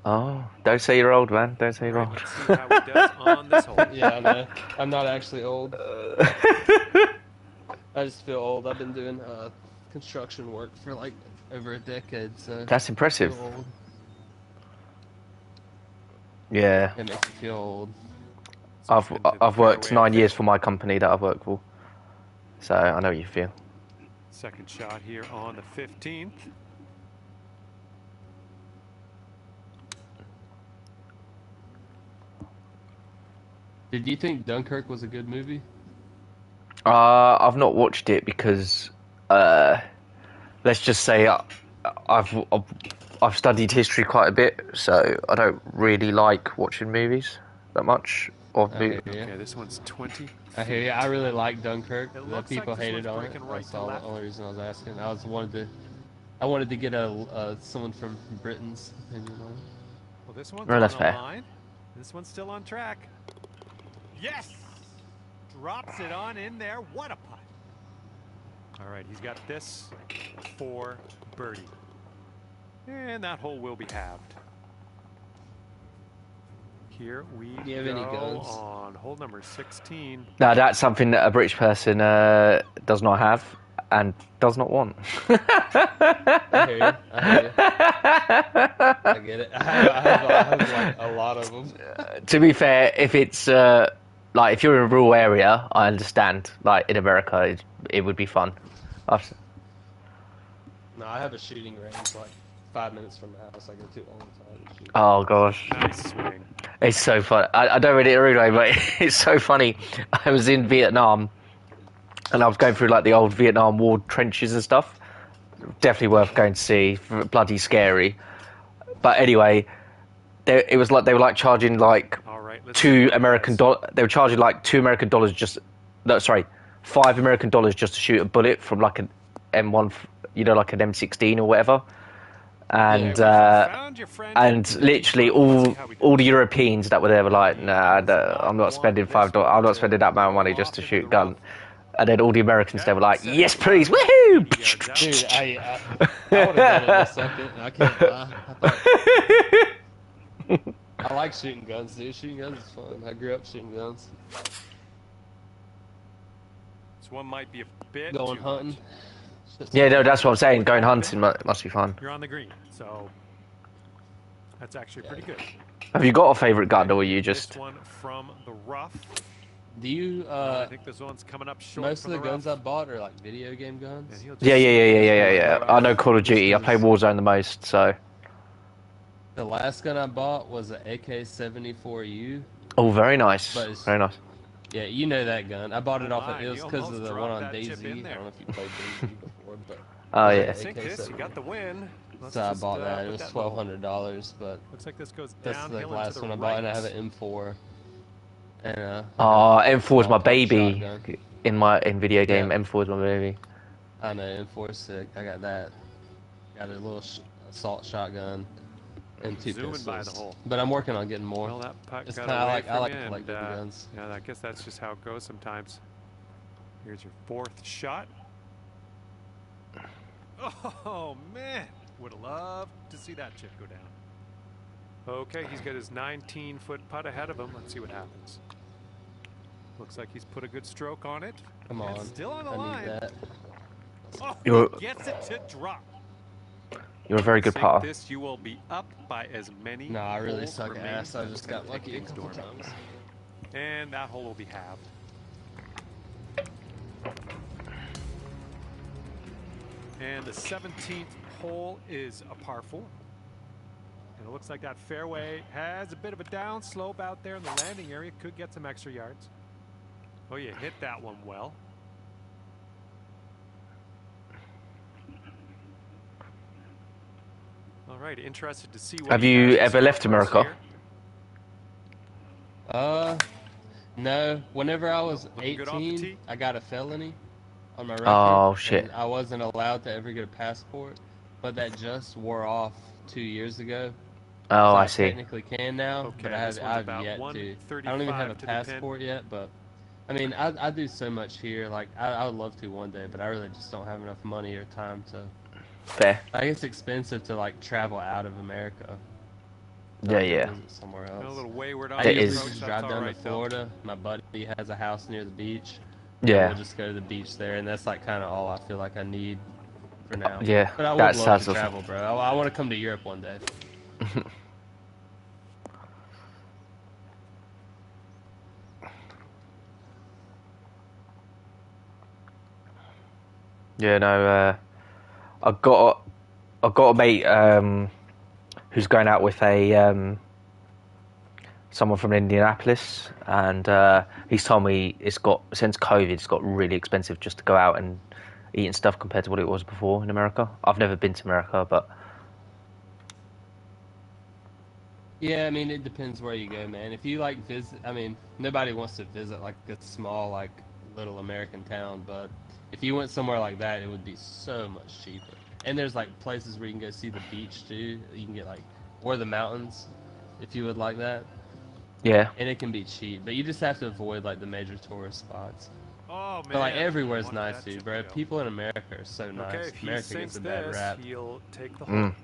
Oh, don't say you're old, man. Don't say you're Right, old. let's see how he does on this hole. Yeah, I know. I'm not actually old. I just feel old. I've been doing construction work for like over a decade, so That's I impressive. feel old. Yeah. It makes me feel old. I've worked 9 years for my company that I've worked for, so I know what you feel. Second shot here on the 15th. Did you think Dunkirk was a good movie? I've not watched it because, let's just say I've studied history quite a bit, so I don't really like watching movies that much. Okay, this one's 20. I hear you. I really like Dunkirk. It The looks people like this hated one's on it. breaking right That's to the left. only reason I was asking. I wanted to get someone from Britain's opinion on it. Well, this one's No, on that's the fair. line. This one's still on track. Yes! Drops it on in there. What a putt. All right, he's got this for birdie. And that hole will be halved. Here we Do you have any go guns? on hole number 16. Now that's something that a British person does not have and does not want. I hear you. I get it. I have like a lot of them. To be fair, if it's like if you're in a rural area, I understand. Like in America, it would be fun. No, I have a shooting range like 5 minutes from the house. I go to all the time to shoot. Oh gosh, Nice swing. it's so fun. I don't read it anyway, but it's so funny. I was in Vietnam, and I was going through like the old Vietnam War trenches and stuff. Definitely worth going to see. Bloody scary. But anyway, it was like they were like charging like All right, let's $2 American. They were charging like $2 American just. No, sorry, $5 American just to shoot a bullet from like an M1, you know, like an M16 or whatever. And Found your friend. and literally all the Europeans that were there were like, nah, I'm not spending $5. I'm not spending that amount of money just to shoot a gun. And then all the Americans, they were like, yes, please, woohoo! Dude, I would have done it in a second. I can't lie. I like shooting guns, dude. Shooting guns is fun. I grew up shooting guns. This one might be a bit Going too hunting. much. Yeah, no, that's what I'm saying. Going hunting must be fun. You're on the green, so that's actually pretty good. Have you got a favourite gun, or are you just... This one from the rough. Do you, I think this one's coming up short. most of from the guns rough. I bought are like video game guns? And he'll just Yeah. I know Call of Duty. I play Warzone the most, so... The last gun I bought was an AK-74U. Oh, very nice. But it's- Very nice. Yeah, you know that gun. I bought it off my, of, it was you because of almost the one dropped on that chip DayZ. in I there. don't know if you played DayZ before, but Oh, yeah. Sink this. You got the win. Let's so I just, bought that. put It was that little- $1,200, but Looks like this goes that's downhill the into last the one I right. bought, and I have an M4. And Oh, M4 is my small baby. shotgun. In video game, Yeah. M4 is my baby. I know, M4 is sick. I got that. Got a little assault shotgun and two Zooming pistols. by the hole. But I'm working on getting more. Well, that putt It's got kinda away like- I from like you, to collect and, different guns. Yeah, I guess that's just how it goes sometimes. Here's your fourth shot. Oh, man. Would have loved to see that chip go down. Okay, he's got his 19-foot putt ahead of him. Let's see what happens. Looks like he's put a good stroke on it. Come And on. still on the I line. need that. Oh, You're- he gets it to drop. You're a very good Sink putter. this, you will be up by as many. No, I really holes suck remaining ass. I as just can got lucky a Pickens couple Dorman. times. And that hole will be halved. And the 17th hole is a par 4. And it looks like that fairway has a bit of a down slope out there in the landing area. Could get some extra yards. Oh, you hit that one well. All right, interested to see what. Have you ever left America? No. Whenever I was Looking good off the 18, tee. I got a felony on my record. Oh, shit. And I wasn't allowed to ever get a passport, but that just wore off 2 years ago. Oh, So I see. technically can now, Okay, but this one's I've about yet to. I 135 don't even have a to the pin. passport yet, but I mean, I do so much here. Like I would love to one day, but I really just don't have enough money or time to. Fair. I think it's expensive to like travel out of America. Yeah, yeah. Visit somewhere A else. little wayward on I the It usually is. approach, just that's drive all down right, to though. Florida. My buddy has a house near the beach. Yeah. And we'll just go to the beach there, and that's like kind of all I feel like I need for now. Yeah, But I would that love sounds to awesome. travel, bro. I want to come to Europe one day. Yeah, no. I've got a mate who's going out with a someone from Indianapolis, and he's told me since COVID, it's got really expensive just to go out and eat and stuff compared to what it was before in America. I've never been to America, but Yeah, I mean, it depends where you go, man. If you like visit, I mean, nobody wants to visit like a small, like little American town, but if you went somewhere like that, it would be so much cheaper. And there's like places where you can go see the beach too. You can get like, or the mountains, if you would like that. yeah, And it can be cheap, but you just have to avoid like the major tourist spots. Oh, man. But like everywhere's Wanted nice, that dude, to bro. go. People in America are so nice. Okay, if he America sinks gets a bad this, rap. he'll take the hole. Mm.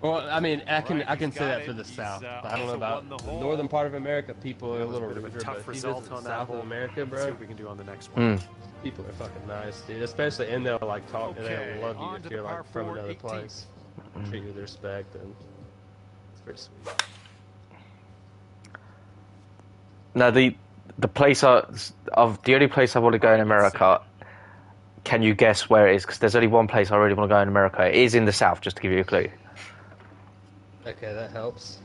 Well, I mean, I can Right, I can he's say got that for it. the He's, South. But I don't know also about won the the hole. northern part of America. People are That a was little bit of a ruder, tough but if you result visit on the that South hole. of America, Let's see bro, what we can do on the next one. Mm. people are fucking nice, dude. Especially, and they'll like talk, and Okay, they'll love you on if to you're the par like from four, another 18th. place. Treat you with respect, and it's pretty sweet. No, the place of the only place I want to go in America. Can you guess where it is? Because there's only one place I really want to go in America. It is in the South, just to give you a clue. Okay, that helps.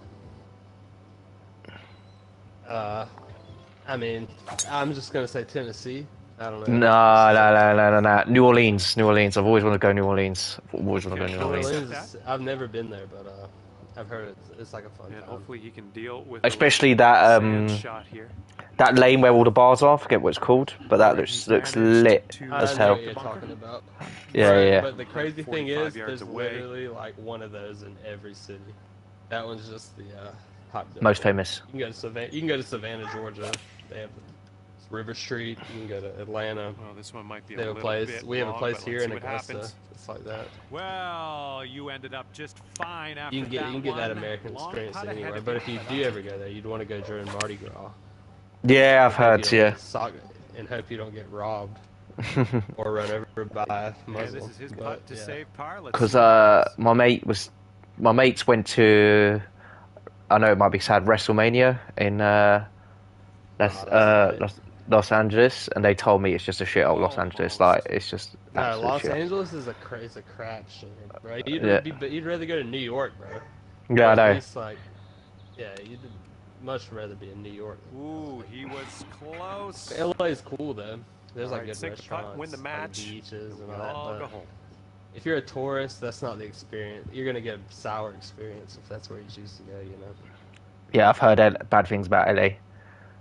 I mean, I'm just gonna say Tennessee. I don't know. No. New Orleans. I've always wanted to go New Orleans. I've always wanted to go New New Orleans. Orleans, I've never been there, but I've heard it's like a fun And time. hopefully he can deal with Especially a that sand shot here. that lane where all the bars are. I forget what it's called, but that He's looks managed lit to as I know hell. what you're talking about. Yeah, Right, yeah. But the crazy thing 45 is, yards there's away. literally like one of those in every city. That one's just the hot dog. Most famous. You can go to Savannah. You can go to Savannah, Georgia. They have River Street. You can go to Atlanta. Well, this one might be They a have a little place. bit We have a long, place but here let's in see what Augusta. happens. It's like that. Well, you ended up just fine after You can get that one. American Long experience putt ahead anywhere. of But you. if you do ever go there, you'd want to go during Mardi Gras. Yeah, I've Hope you heard. don't Yeah. get and hope you don't get robbed or run over by a Yeah, muzzle. this is his But, putt to yeah. save par. Let's Because see what happens. my mates went to. I know it might be sad. WrestleMania in that's Los Angeles, and they told me it's just a shit old Los Angeles. Like it's just No, absolute Los shit. Angeles is a crap show, bro. Yeah. You'd rather go to New York, bro. Yeah, I Or know. at least, like, yeah, you'd much rather be in New York. Ooh, he was close. LA is cool though. There's like Alright, good sink the putt, restaurants, win the like, match. beaches, and We all that. all But go home. if you're a tourist, that's not the experience. You're gonna get a sour experience if that's where you choose to go. You know. Yeah, I've heard bad things about LA.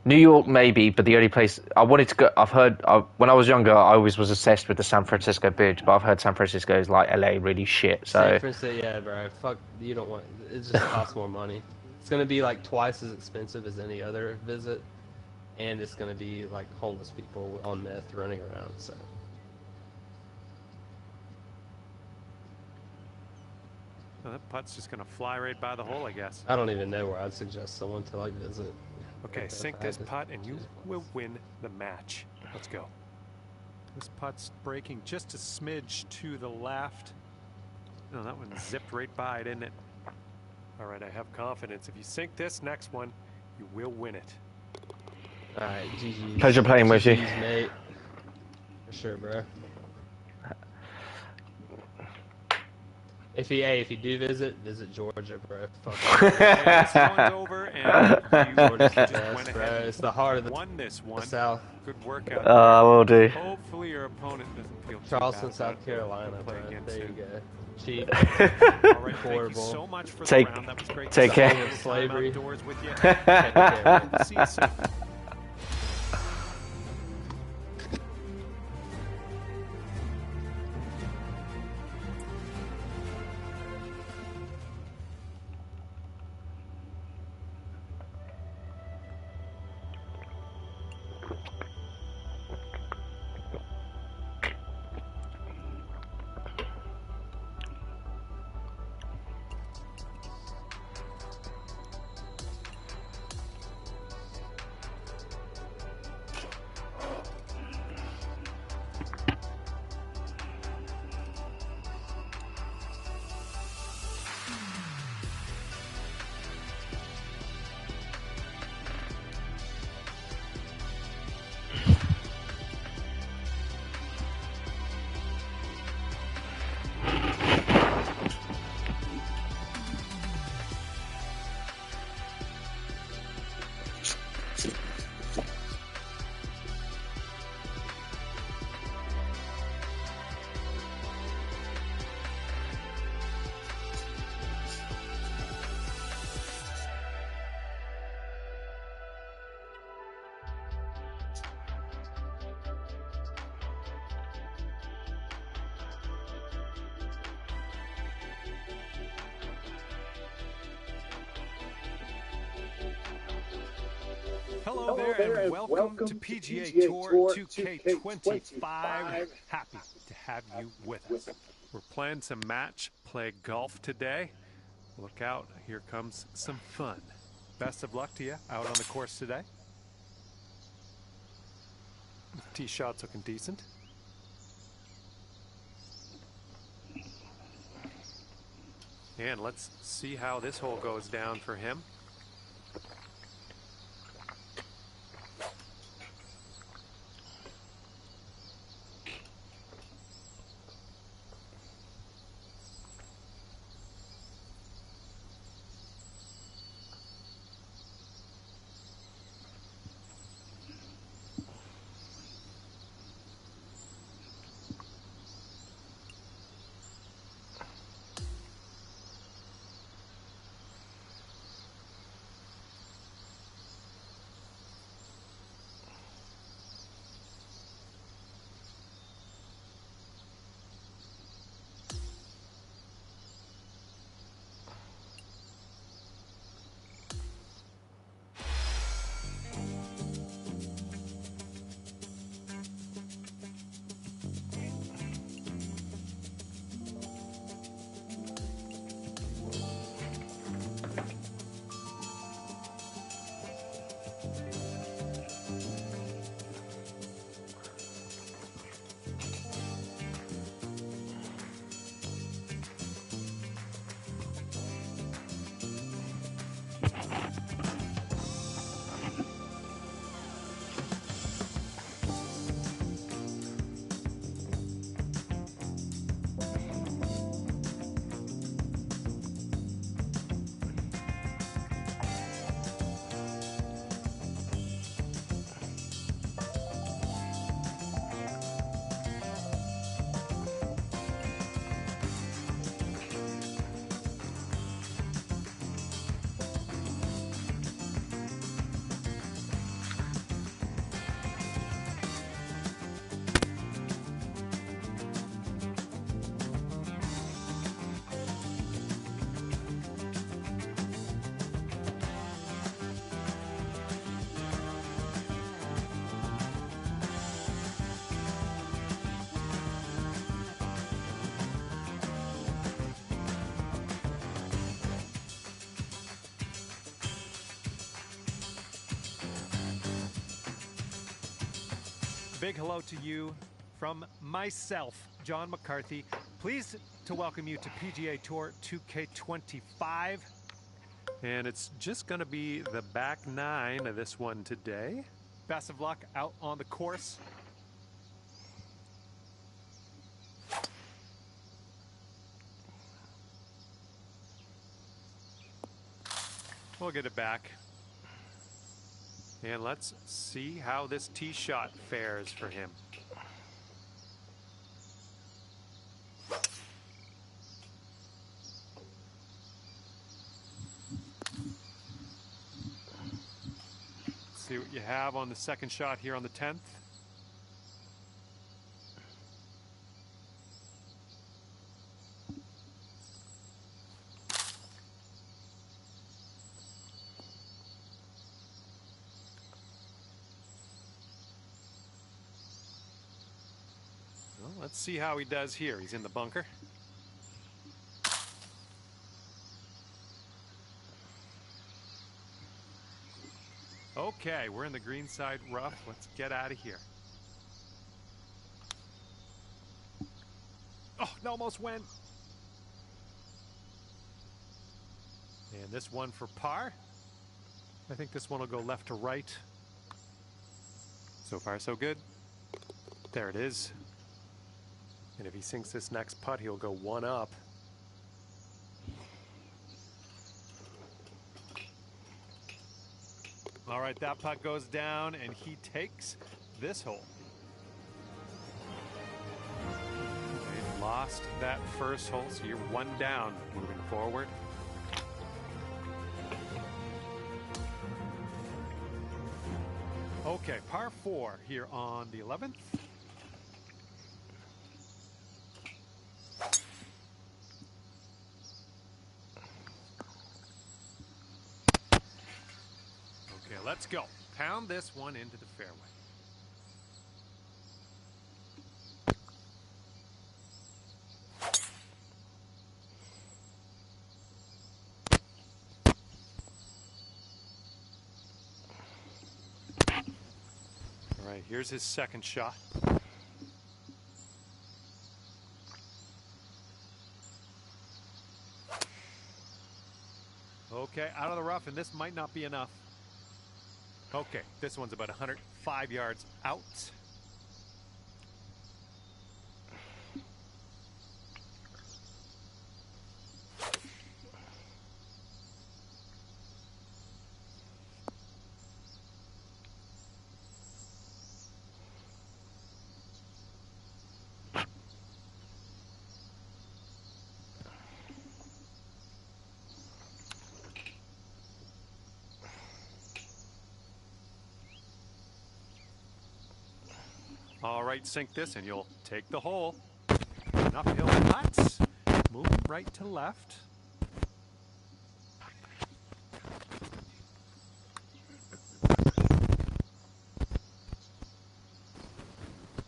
New York, maybe, but the only place I wanted to go, when I was younger, I always was obsessed with the San Francisco Bridge, but I've heard San Francisco is like LA, really shit. So San Francisco, yeah, bro. Fuck, you don't want. It just costs more money. It's gonna be like twice as expensive as any other visit, and it's gonna be like homeless people on meth running around. So. Well, that putt's just gonna fly right by the hole, I guess. I don't even know where I'd suggest someone to like visit. Okay, If sink I had this to putt and you choose will one. win the match. Let's go. This putt's breaking just a smidge to the left. No, that one zipped right by it, didn't it? All right, I have confidence. If you sink this next one, you will win it. All right, GG's. Pleasure playing with you. GG's, mate. For sure, bro. If you do visit Georgia, bro. Fuck This one's over, and you Georgia's the just best, went bro. ahead and It's the heart of the won this one. South. Good workout. I will do. Hopefully your opponent doesn't feel too Charleston, bad South about it. Carolina, We'll play bro. again There you soon. go. Cheap. All right, thank you Horrible. so much for Take- the round. That was great. take to spend care. a little time Slavery. outdoors with you. Take care. We'll see you soon. Hello there, and welcome to PGA Tour 2K25. Happy to have you with us. We're playing some match play golf today. Look out, here comes some fun. Best of luck to you out on the course today. Tee shot's looking decent. And let's see how this hole goes down for him. Big hello to you from myself, John McCarthy. Pleased to welcome you to PGA Tour 2K25. And it's just going to be the back nine of this one today. Best of luck out on the course. We'll get it back. And let's see how this tee shot fares for him. See what you have on the second shot here on the 10th. Well, let's see how he does here. He's in the bunker. Okay, we're in the green side rough. Let's get out of here. Oh, it almost went. And this one for par. I think this one will go left to right. So far, so good. There it is. And if he sinks this next putt, he'll go one up. All right, that putt goes down, and he takes this hole. They lost that first hole, so you're one down moving forward. Okay, par 4 here on the 11th. Okay, let's go. Pound this one into the fairway. All right, here's his second shot. Okay, out of the rough, and this might not be enough. Okay, this one's about 105 yards out. All right, sink this and you'll take the hole. An uphill putt, moving right to left.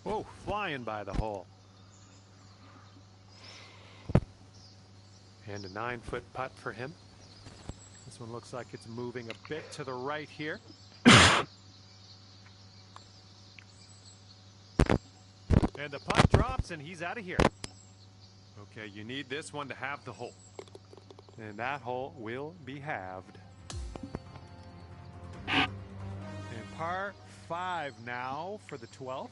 Whoa, flying by the hole. And a 9-foot putt for him. This one looks like it's moving a bit to the right here. And the putt drops, and he's out of here. Okay, you need this one to have the hole. And that hole will be halved. And par 5 now for the 12th.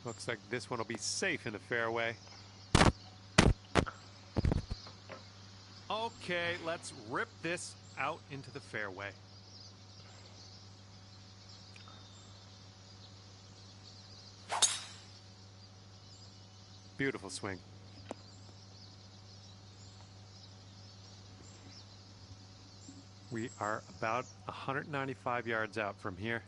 Looks like this one will be safe in the fairway. Okay, let's rip this out into the fairway. Beautiful swing. We are about 195 yards out from here.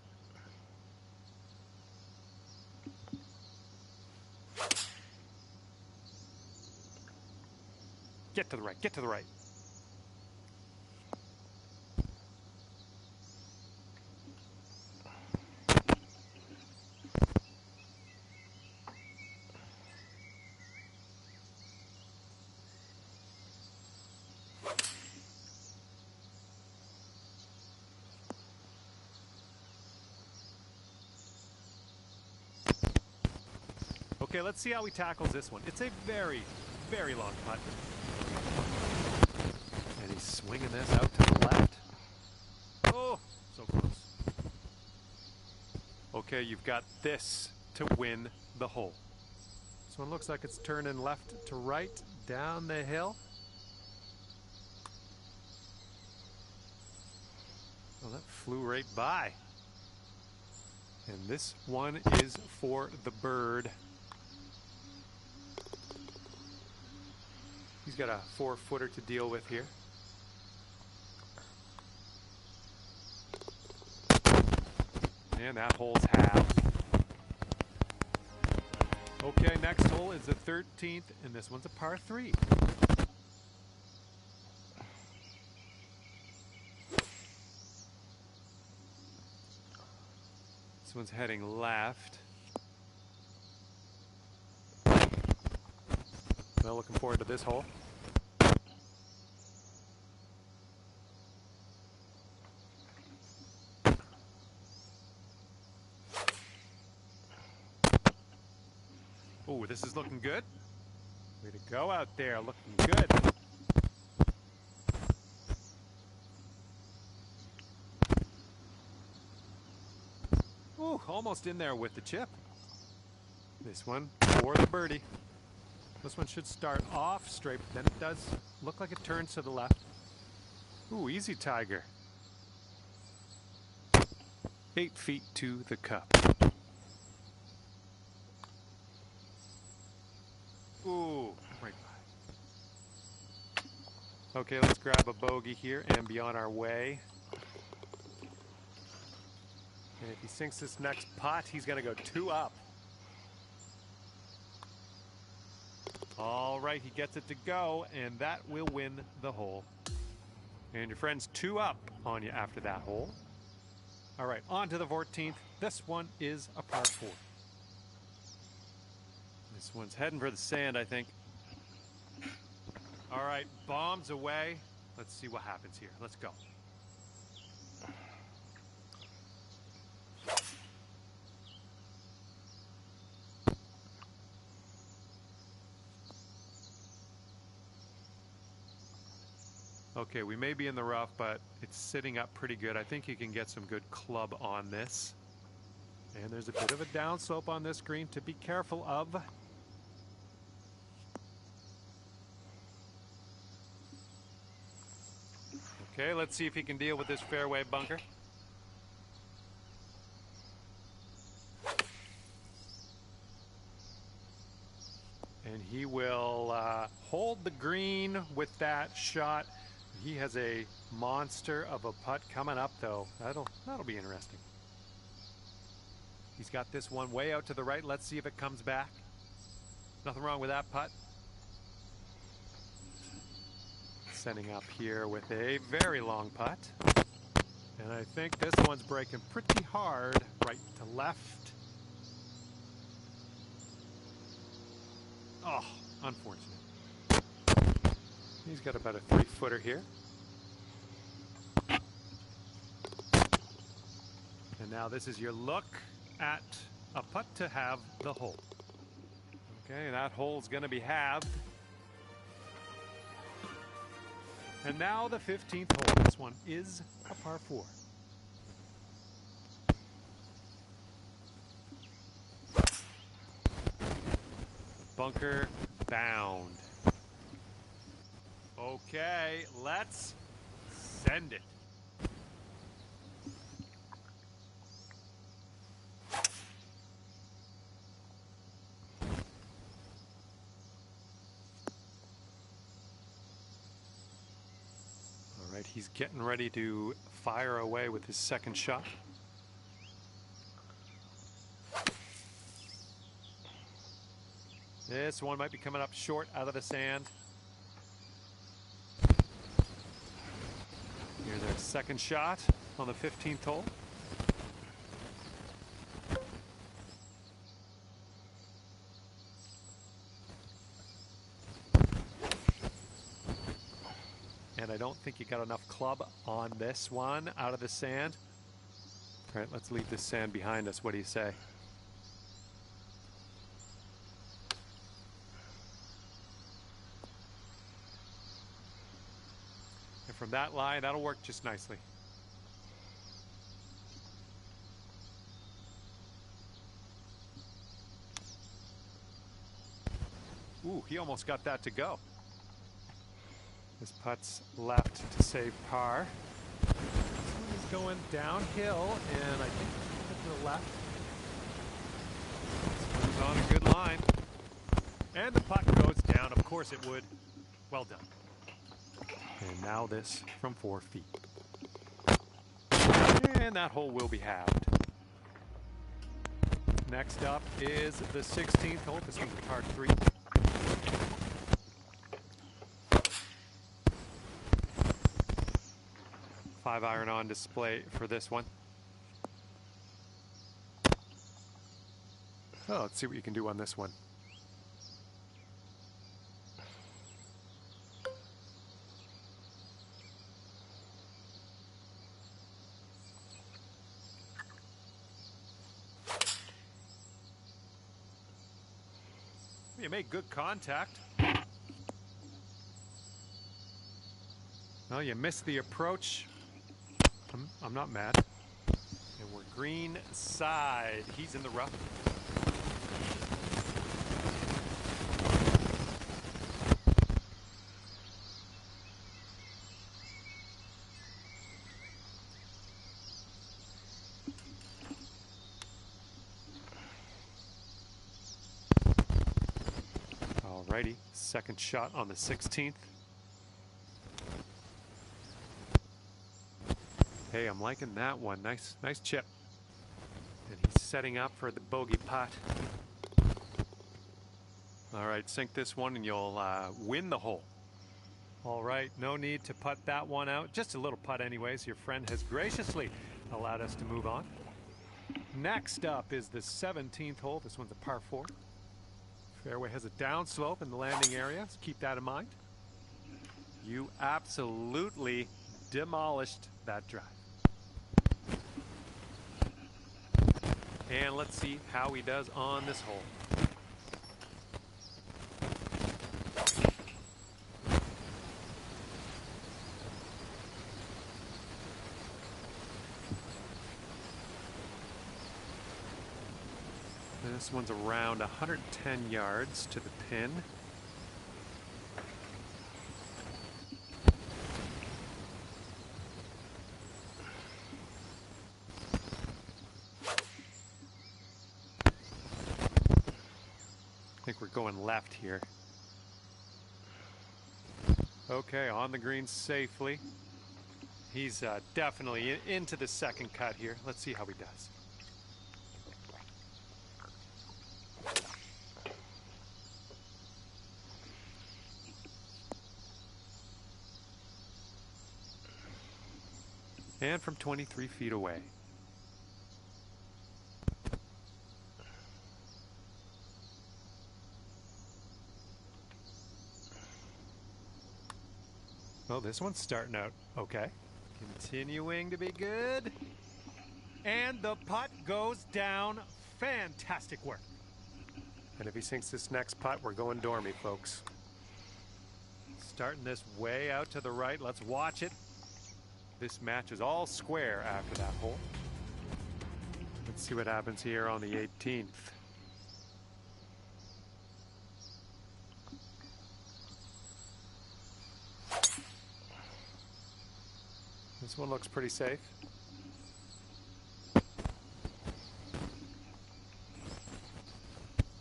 Get to the right, get to the right. Okay, let's see how he tackles this one. It's a very, very long putt. And he's swinging this out to the left. Oh, so close. Okay, you've got this to win the hole. This one looks like it's turning left to right down the hill. Well, that flew right by. And this one is for the bird. He's got a 4-footer to deal with here. And that hole's halved. Okay, next hole is the 13th, and this one's a par 3. This one's heading left. Well, looking forward to this hole. Oh, this is looking good. Way to go out there, looking good. Ooh, almost in there with the chip. This one for the birdie. This one should start off straight, but then it does look like it turns to the left. Ooh, easy Tiger. 8 feet to the cup. Ooh, right by. Okay, let's grab a bogey here and be on our way. And if he sinks this next putt, he's going to go 2 up. All right, he gets it to go, and that will win the hole. And your friend's 2 up on you after that hole. All right, on to the 14th. This one is a par 4. This one's heading for the sand, I think. All right, bombs away. Let's see what happens here. Let's go. Okay, we may be in the rough, but it's sitting up pretty good. I think you can get some good club on this. And there's a bit of a downslope on this green to be careful of. Okay, let's see if he can deal with this fairway bunker. And he will hold the green with that shot. He has a monster of a putt coming up, though. That'll be interesting. He's got this one way out to the right. Let's see if it comes back. Nothing wrong with that putt. Setting up here with a very long putt. And I think this one's breaking pretty hard right to left. Oh, unfortunate. He's got about a 3-footer here. And now this is your look at a putt to have the hole. Okay, that hole's going to be halved. And now the 15th hole. This one is a par 4. Bunker bound. Okay, let's send it. All right, he's getting ready to fire away with his second shot. This one might be coming up short out of the sand. Here's our second shot on the 15th hole. And I don't think you got enough club on this one out of the sand. All right, let's leave this sand behind us. What do you say? And from that line, that'll work just nicely. Ooh, he almost got that to go. This putt's left to save par. This one is going downhill, and I think to the left. This one's on a good line. And the putt goes down. Of course it would. Well done. And now this from 4 feet. And that hole will be halved. Next up is the 16th hole. This one's a par 3. Five iron on display for this one. Oh, let's see what you can do on this one. You made good contact. Well, you missed the approach. I'm not mad. And we're green side. He's in the rough. Alrighty, second shot on the 16th. Hey, I'm liking that one. Nice chip. And he's setting up for the bogey putt. All right, sink this one and you'll win the hole. All right, no need to putt that one out. Just a little putt anyways. Your friend has graciously allowed us to move on. Next up is the 17th hole. This one's a par 4. Fairway has a downslope in the landing area, so keep that in mind. You absolutely demolished that drive. And let's see how he does on this hole. This one's around 110 yards to the pin. I think we're going left here. Okay, on the green safely. He's definitely into the second cut here. Let's see how he does. And from 23 feet away. Well, this one's starting out okay. Continuing to be good. And the putt goes down. Fantastic work. And if he sinks this next putt, we're going dormy, folks. Starting this way out to the right. Let's watch it. This match is all square after that hole. Let's see what happens here on the 18th. This one looks pretty safe.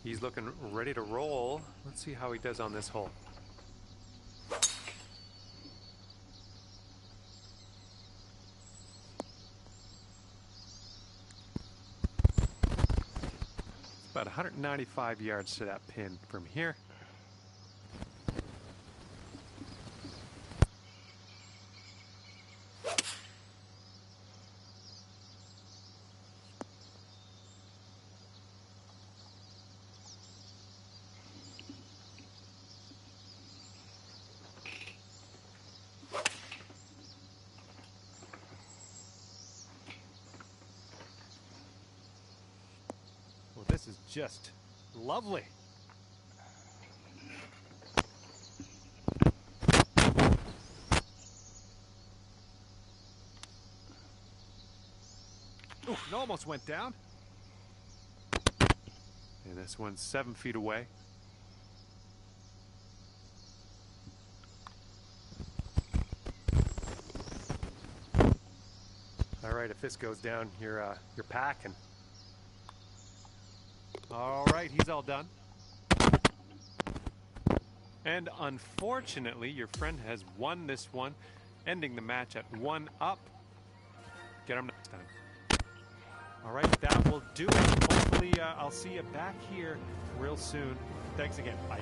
He's looking ready to roll. Let's see how he does on this hole. About 195 yards to that pin from here. This is just lovely. Ooh, it almost went down. And this one's 7 feet away. right, if this goes down, you're packing. All right, he's all done. And unfortunately, your friend has won this one, ending the match at 1 up. Get him next time. All right, that will do it. Hopefully, I'll see you back here real soon. Thanks again. Bye.